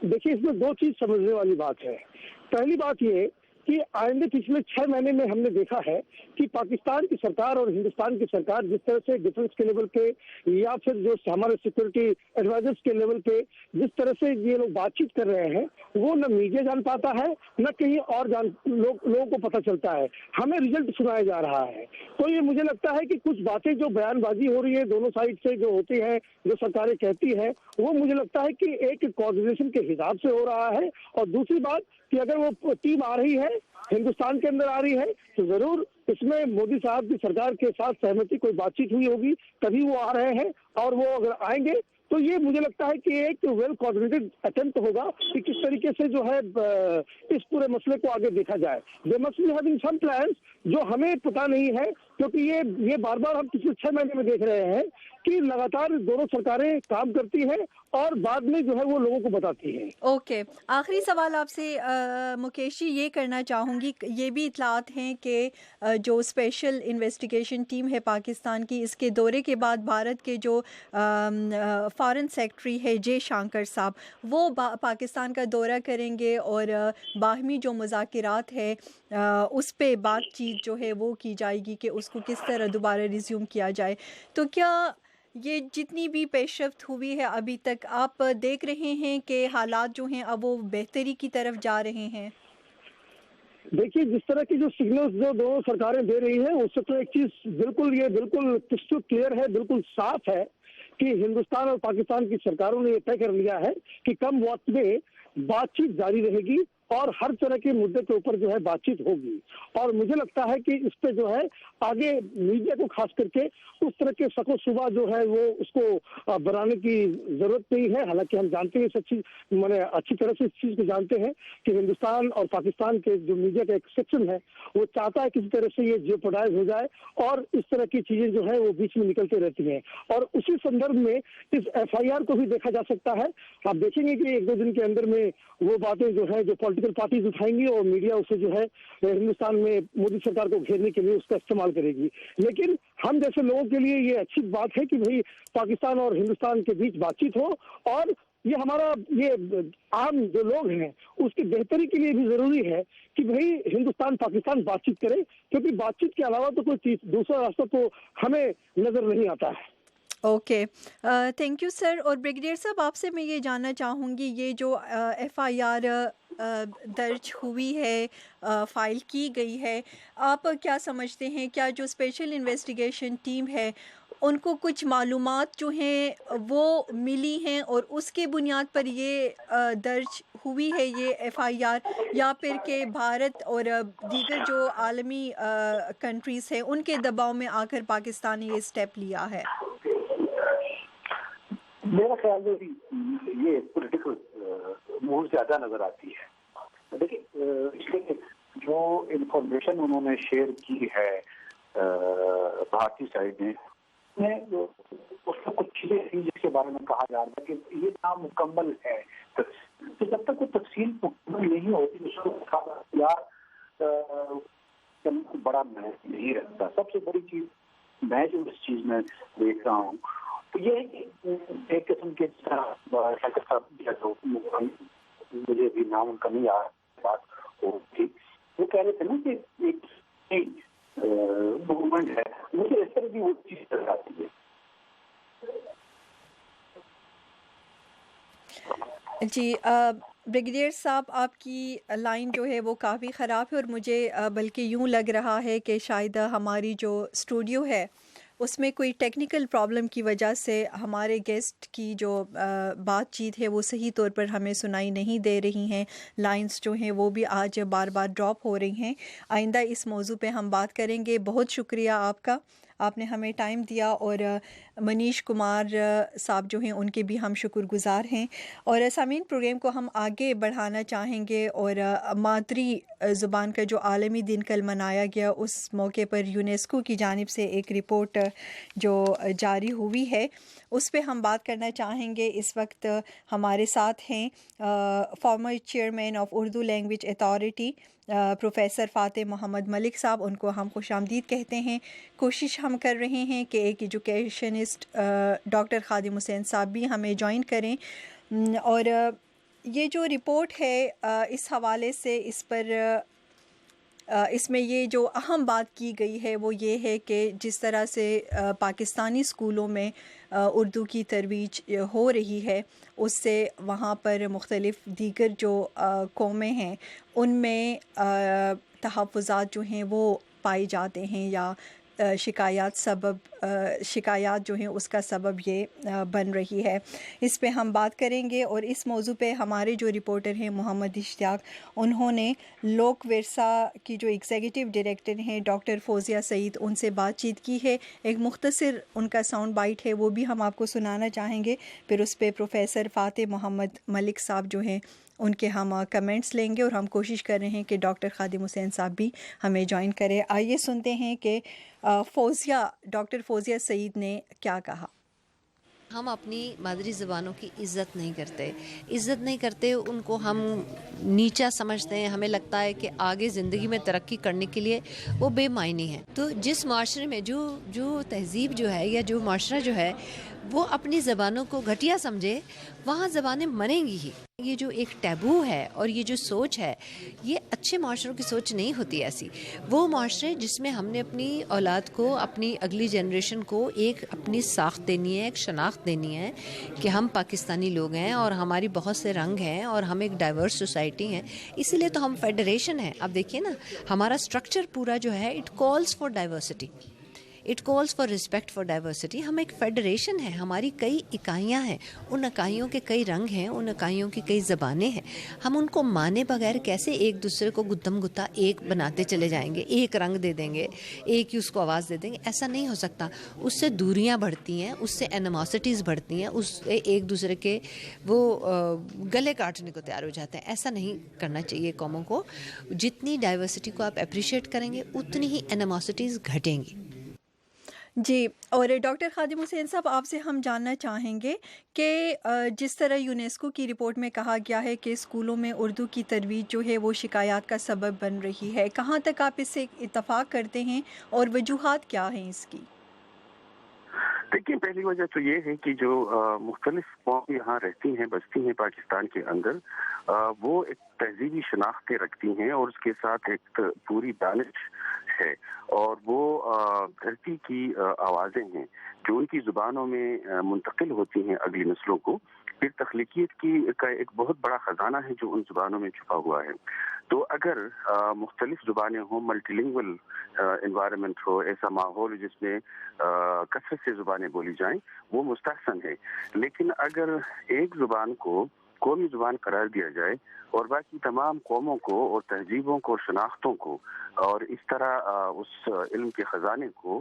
دیکھیے، اس میں دو چیز سمجھنے والی بات ہے۔ پہلی بات یہ کہ آئندہ پچھلے 6 مہینے میں ہم نے دیکھا ہے کہ پاکستان کی سرکار اور ہندوستان کی سرکار جس طرح سے ڈیفنس کے لیول پہ یا پھر جو ہمارے سیکورٹی ایڈوائزرز کے لیول پہ جس طرح سے یہ لوگ بات چیت کر رہے ہیں وہ نہ میڈیا جان پاتا ہے نہ کہیں اور لوگوں کو پتہ چلتا ہے، ہمیں رزلٹ سنایا جا رہا ہے۔ تو یہ مجھے لگتا ہے کہ کچھ باتیں جو بیان بازی ہو رہی ہے دونوں سائڈ سے جو ہوتی ہے، جو سرکاریں کہتی ہیں، وہ مجھے لگتا ہے کہ ایک کوآرڈینیشن کے حساب سے ہو رہا ہے۔ اور دوسری بات کہ اگر وہ ٹیم آ رہی ہے ہندوستان کے اندر آ رہی ہے تو ضرور اس میں مودی صاحب کی سرکار کے ساتھ سہمتی کوئی بات چیت ہوئی ہوگی، تبھی وہ آ رہے ہیں، اور وہ اگر آئیں گے تو یہ مجھے لگتا ہے کہ ایک ویل کوآرڈینیٹڈ اٹیمپٹ ہوگا کہ کس طریقے سے جو ہے اس پورے مسئلے کو آگے دیکھا جائے۔ They must be having some plans جو ہمیں پتہ نہیں ہے، کیونکہ یہ بار بار ہم پچھلے 6 مہینے میں دیکھ رہے ہیں کہ لگاتار دونوں سرکاریں کام کرتی ہیں اور بعد میں جو ہے وہ لوگوں کو بتاتی ہیں۔ اوکے، آخری سوال آپ سے مکیش جی یہ کرنا چاہوں گی، یہ بھی اطلاعات ہیں کہ جو اسپیشل انویسٹیگیشن ٹیم ہے پاکستان کی، اس کے دورے کے بعد بھارت کے جو فارن سیکرٹری ہے جے شانکر صاحب وہ پاکستان کا دورہ کریں گے اور باہمی جو مذاکرات ہے اس پہ بات چیت جو ہے وہ کی جائے گی کہ اس کو کس طرح دوبارہ ریزیوم کیا جائے۔ تو کیا ये जितनी भी पेशरफ्त हुई है अभी तक, आप देख रहे हैं कि हालात जो हैं अब वो बेहतरी की तरफ जा रहे हैं? देखिए, जिस तरह की जो सिग्नल्स जो दोनों सरकारें दे रही हैं, उससे तो एक चीज बिल्कुल क्रिस्टल क्लियर है, बिल्कुल साफ है कि हिंदुस्तान और पाकिस्तान की सरकारों ने ये तय कर लिया है कि कम वक्त में बातचीत जारी रहेगी और हर तरह के मुद्दे के ऊपर जो है बातचीत होगी। और मुझे लगता है कि इस पे जो है आगे मीडिया को खास करके उस तरह के शको शुबा जो है वो उसको बनाने की जरूरत नहीं है। हालांकि हम जानते हैं अच्छी तरह से इस चीज को जानते हैं कि हिंदुस्तान और पाकिस्तान के जो मीडिया का एक सेक्शन है वो चाहता है किसी तरह से ये जेओपाडाइज हो जाए और इस तरह की चीजें जो है वो बीच में निकलती रहती हैं। और उसी संदर्भ में इस FIR को भी देखा जा सकता है। आप देखेंगे कि 1-2 दिन के अंदर में वो बातें जो है जो पॉलिटिकल पार्टीज उठाएंगी और मीडिया उसे जो है हिंदुस्तान में मोदी सरकार को घेरने के लिए उसका इस्तेमाल करेगी। लेकिन हम जैसे लोगों के लिए ये अच्छी बात है कि भाई पाकिस्तान और हिंदुस्तान के बीच बातचीत हो और ये हमारा ये आम जो लोग हैं उसकी बेहतरी के लिए भी जरूरी है कि भाई हिंदुस्तान पाकिस्तान बातचीत करे, क्योंकि बातचीत के अलावा तो कोई दूसरा रास्ता तो हमें नजर नहीं आता है। Okay, thank you sir. और ब्रिगेडियर साहब, आपसे मैं ये जानना चाहूँगी, ये जो FIR दर्ज हुई है, फ़ाइल की गई है, आप क्या समझते हैं, क्या जो स्पेशल इन्वेस्टिगेशन टीम है उनको कुछ मालूमात जो हैं वो मिली हैं और उसके बुनियाद पर ये दर्ज हुई है ये FIR, या फिर के भारत और दीगर जो आलमी कंट्रीज़ हैं उनके दबाव में आकर पाकिस्तान ने ये स्टेप लिया है? मेरा ख्याल में ये पॉलिटिकल मूव ज्यादा नजर आती है। देखिए, इसलिए जो इंफॉर्मेशन उन्होंने शेयर की है भारतीय साइड ने, उसमें कुछ चीजें थी जिसके बारे में कहा जा रहा है कि ये नामुकम्मल है। तो जब तक कोई तफसील मुकम्मल नहीं होती उसको यार बड़ा महत्व नहीं रखता। सबसे बड़ी चीज मैं जो इस चीज में देख रहा हूँ तो ये है कि एक किस्म के मुझे भी नाम उनका नहीं आ बात होती, वो कह रहे थे ना कि एक मूवमेंट है, मुझे इस तरह की वो चीज नजर आती है। जी, ब्रिगेडियर साहब, आपकी लाइन जो है वो काफ़ी ख़राब है और मुझे बल्कि यूँ लग रहा है कि शायद हमारी जो स्टूडियो है उसमें कोई टेक्निकल प्रॉब्लम की वजह से हमारे गेस्ट की जो बातचीत है वो सही तौर पर हमें सुनाई नहीं दे रही हैं। लाइंस जो हैं वो भी आज बार बार ड्रॉप हो रही हैं। आइंदा इस मौजू पे हम बात करेंगे। बहुत शुक्रिया आपका, आपने हमें टाइम दिया। और मनीष कुमार साहब जो हैं उनके भी हम शुक्रगुज़ार हैं। और सामीन, प्रोग्राम को हम आगे बढ़ाना चाहेंगे और मादरी ज़ुबान का जो आलमी दिन कल मनाया गया, उस मौके पर यूनेस्को की जानिब से एक रिपोर्ट जो जारी हुई है उस पे हम बात करना चाहेंगे। इस वक्त हमारे साथ हैं former chairman of Urdu language authority professor Fateh Mohammad Malik साहब, उनको हम खुशामदीद कहते हैं। कोशिश हम कर रहे हैं कि एक एजुकेशनिस्ट डॉक्टर खादिम हुसैन साहब भी हमें ज्वाइन करें। और ये जो रिपोर्ट है इस हवाले से इस पर इसमें ये जो अहम बात की गई है वो ये है कि जिस तरह से पाकिस्तानी स्कूलों में उर्दू की तरवीज हो रही है उससे वहाँ पर मुख्तलिफ़ दीगर जो कौमें हैं उनमें तहफ़्फ़ुज़ात जो हैं वो पाए जाते हैं या शिकायत जो हैं उसका सबब ये बन रही है। इस पे हम बात करेंगे। और इस मौजू पे हमारे जो रिपोर्टर हैं मोहम्मद इश्तियाक, उन्होंने लोक विरसा की जो एग्जीक्यूटिव डायरेक्टर हैं डॉक्टर फौजिया सईद, उनसे बातचीत की है। एक मुख्तसर उनका साउंड बाइट है, वो भी हम आपको सुनाना चाहेंगे। फिर उस पर प्रोफेसर फ़ातिह मोहम्मद मलिक साहब जो हैं उनके हम कमेंट्स लेंगे और हम कोशिश कर रहे हैं कि डॉक्टर खादिम हुसैन साहब भी हमें ज्वाइन करें। आइए सुनते हैं कि डॉक्टर फौजिया सईद ने क्या कहा। हम अपनी मादरी ज़बानों की इज़्ज़त नहीं करते, उनको हम नीचा समझते हैं। हमें लगता है कि आगे ज़िंदगी में तरक्की करने के लिए वो बेमायनी है। तो जिस माशरे में जो तहज़ीब जो है या जो माशरा जो है वो अपनी ज़बानों को घटिया समझे, वहाँ ज़बानें मरेंगी ही। ये जो एक टैबू है और ये जो सोच है, ये अच्छे माशरों की सोच नहीं होती ऐसी। वो माशरे जिसमें हमने अपनी औलाद को, अपनी अगली जनरेशन को एक अपनी साख्त देनी है, एक शनाख्त देनी है कि हम पाकिस्तानी लोग हैं और हमारी बहुत से रंग हैं और हम एक डाइवर्स सोसाइटी हैं। इसीलिए तो हम फेडरेशन हैं। अब देखिए ना, हमारा स्ट्रक्चर पूरा जो है, it calls for diversity, it calls for respect for diversity. हम एक फेडरेशन है, हमारी कई इकाइयाँ हैं, उन इकाइयों के कई रंग हैं, उन इकाइयों की कई ज़बानें हैं। हम उनको माने बगैर कैसे एक दूसरे को गुत्तम गुत्ता एक बनाते चले जाएंगे, एक रंग दे देंगे, एक ही उसको आवाज़ दे देंगे? ऐसा नहीं हो सकता। उससे दूरियाँ बढ़ती हैं, उससे एनिमोसिटीज़ बढ़ती हैं, उससे एक दूसरे के वो गले काटने को तैयार हो जाते हैं। ऐसा नहीं करना चाहिए कौमों को। जितनी डाइवर्सिटी को आप अप्रिशिएट करेंगे, उतनी ही एनिमोसिटीज़ घटेंगी। जी, और डॉक्टर खादिम हुसैन साहब, आपसे हम जानना चाहेंगे कि जिस तरह यूनेस्को की रिपोर्ट में कहा गया है कि स्कूलों में उर्दू की तरवीज जो है वो शिकायत का सबब बन रही है, कहाँ तक आप इससे इत्तफाक करते हैं और वजूहात क्या हैं इसकी? देखिए, पहली वजह तो ये है कि जो मुख्तलिफ कौम यहाँ रहती हैं, बसती हैं पाकिस्तान के अंदर, वो एक तहजीबी शनाख्तें रखती हैं और उसके साथ एक पूरी दानिश है और वो धरती की आवाज़ें हैं जो उनकी ज़ुबानों में मुंतकिल होती हैं अगली नस्लों को। फिर तख्लीकियत का एक बहुत बड़ा ख़जाना है जो उन ज़ुबानों में छुपा हुआ है। तो अगर मुख्तलिफ ज़ुबानें हों, मल्टीलिंगुअल एनवायरनमेंट हो, ऐसा माहौल जिसमें कसरत से ज़ुबानें बोली जाएं, वो मुस्तहसन है। लेकिन अगर एक ज़ुबान को कौमी ज़ुबान करार दिया जाए और बाकी तमाम कौमों को और तहजीबों को और शनाख्तों को और इस तरह उस इल्म के ख़जाने को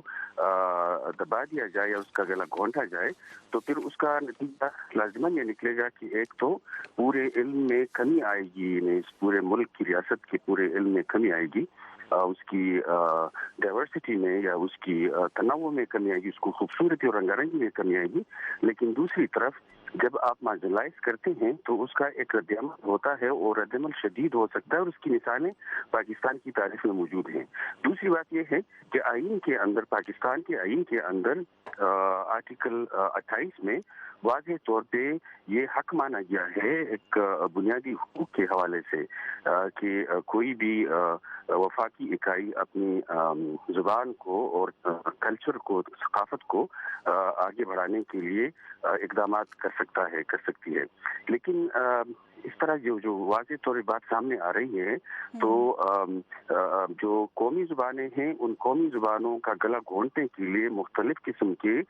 दबा दिया जाए या उसका गला घोंटा जाए, तो फिर उसका नतीजा लाज़िमन ये निकलेगा कि एक तो पूरे इल्म में कमी आएगी, इस पूरे मुल्क की रियासत के पूरे इल्म में कमी आएगी, उसकी डाइवर्सिटी में या उसकी तनाव में कमी आएगी, उसको खूबसूरती और रंगारंगी में कमी आएगी। लेकिन दूसरी तरफ जब आप मार्जिनलाइज करते हैं तो उसका एक रद्दअमल होता है और रद्दअमल शदीद हो सकता है और उसकी मिसालें पाकिस्तान की तारीख में मौजूद हैं। दूसरी बात यह है कि आइन के अंदर, पाकिस्तान के आइन के अंदर आर्टिकल 28 में वाज़ेह तौर पे ये हक माना गया है एक बुनियादी हुकूक के हवाले से कि कोई भी वफाकी इकाई अपनी ज़ुबान को और कल्चर को, सकाफत को आगे बढ़ाने के लिए इक़दामात कर सकती है। लेकिन इस तरह जो वाज़ेह तौर पर बात सामने आ रही है, तो जो कौमी ज़ुबानें हैं, उन कौमी ज़ुबानों का गला घोंटने के लिए मुख्तलिफ किस्म के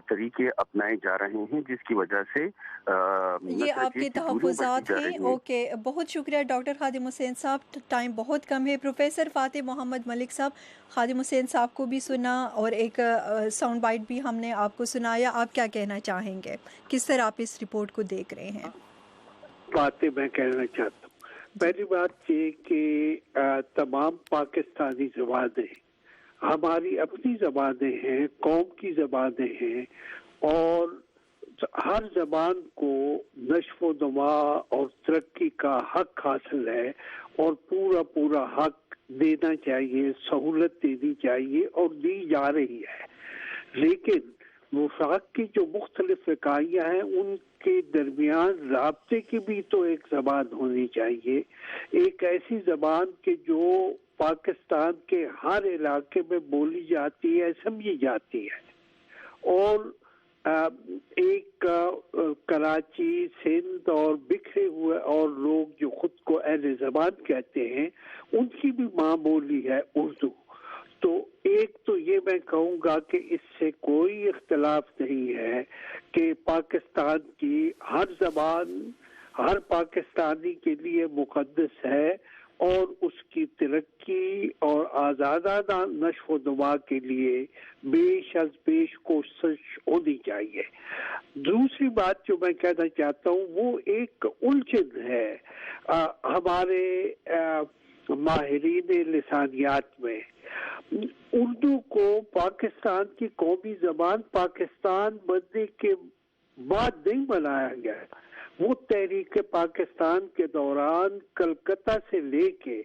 तरीके अपनाए जा रहे हैं, जिसकी वजह से ये आपके तहफ़्फ़ुज़ात हैं। ओके, बहुत शुक्रिया डॉक्टर खादिम हुसैन साहब। टाइम बहुत कम है। प्रोफेसर फ़ातिह मोहम्मद मलिक साहब, खादिम हुसैन साहब को भी सुना और एक साउंड बाइट भी हमने आपको सुनाया। आप क्या कहना चाहेंगे, किस तरह आप इस रिपोर्ट को देख रहे हैं? बातें मैं कहना चाहता हूँ। पहली बात ये कि तमाम पाकिस्तानी ज़बानें हमारी अपनी ज़बानें हैं, कौम की ज़बानें हैं और हर ज़बान को नश्व नुमा और तरक्की का हक हासिल है और पूरा हक देना चाहिए, सहूलत देनी चाहिए और दी जा रही है। लेकिन वफाक की जो मुख्तलिफ इकाइयाँ हैं उनके दरमियान राब्ते की भी तो एक ज़बान होनी चाहिए, एक ऐसी ज़बान के जो पाकिस्तान के हर इलाके में बोली जाती है, समझी जाती है। और एक कराची, सिंध और बिखरे हुए और लोग जो खुद को अहले ज़बान कहते हैं, उनकी भी माँ बोली है उर्दू। तो एक तो ये मैं कहूँगा कि इससे कोई इख्तलाफ नहीं है कि पाकिस्तान की हर ज़बान हर पाकिस्तानी के लिए मुक़द्दस है और उसकी तरक्की और आज़ादाना नश्व नुमा के लिए बेश अज़ बेश कोशिश होनी चाहिए। दूसरी बात जो मैं कहना चाहता हूँ वो एक उलझन है हमारे माहिरीन लिसानियात में। उर्दू को पाकिस्तान की कौमी ज़बान पाकिस्तान बनने के बाद नहीं बनाया गया। वो तहरीक पाकिस्तान के दौरान कलकत्ता से लेके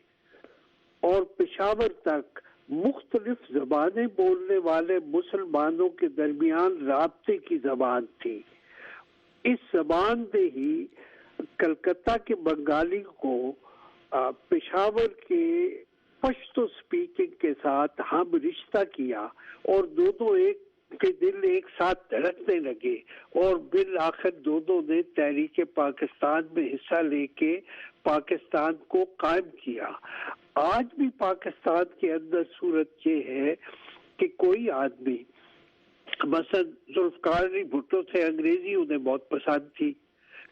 और पेशावर तक مختلف زبانیں بولنے والے مسلمانوں کے درمیان رابطے کی زبان تھی. اس زبان نے ہی کلکتہ کے بنگالی کو پشاور کے پشتو سپیکنگ کے ساتھ ہم رشتہ کیا اور دونوں ایک کے دل ایک ساتھ دھڑکنے لگے اور بالآخر دونوں نے تحریک پاکستان میں حصہ لے کے پاکستان کو قائم کیا. آج بھی پاکستان کے اندر صورت یہ ہے کہ کوئی آدمی مثلا ذوالفقار علی بھٹو تھے، انگریزی انہیں بہت پسند تھی،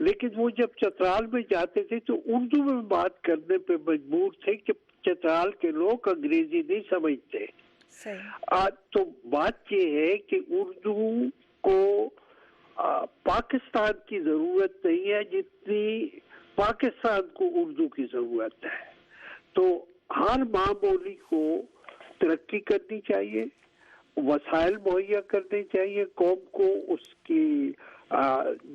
لیکن وہ جب چترال میں جاتے تھے تو اردو میں بات کرنے پہ مجبور تھے کہ چترال کے لوگ انگریزی نہیں سمجھتے. تو بات یہ ہے کہ اردو کو پاکستان کی ضرورت نہیں ہے جتنی پاکستان کو اردو کی ضرورت ہے. تو ہر ماں بولی کو ترقی کرنی چاہیے، وسائل مہیا کرنے چاہیے، قوم کو اس کی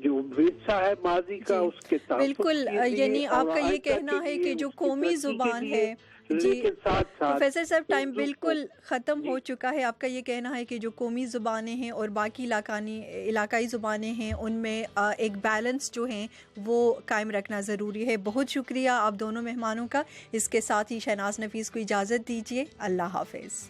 جو ورثہ ہے ماضی کا اس کے بالکل، یعنی آپ کا یہ کہنا ہے کہ جو قومی زبان ہے، جی پروفیسر صاحب ٹائم بالکل ختم ہو چکا ہے. آپ کا یہ کہنا ہے کہ جو قومی زبانیں ہیں اور باقی علاقائی زبانیں ہیں ان میں ایک بیلنس جو ہیں وہ قائم رکھنا ضروری ہے. بہت شکریہ آپ دونوں مہمانوں کا. اس کے ساتھ ہی شہناز نفیس کو اجازت دیجیے. اللہ حافظ.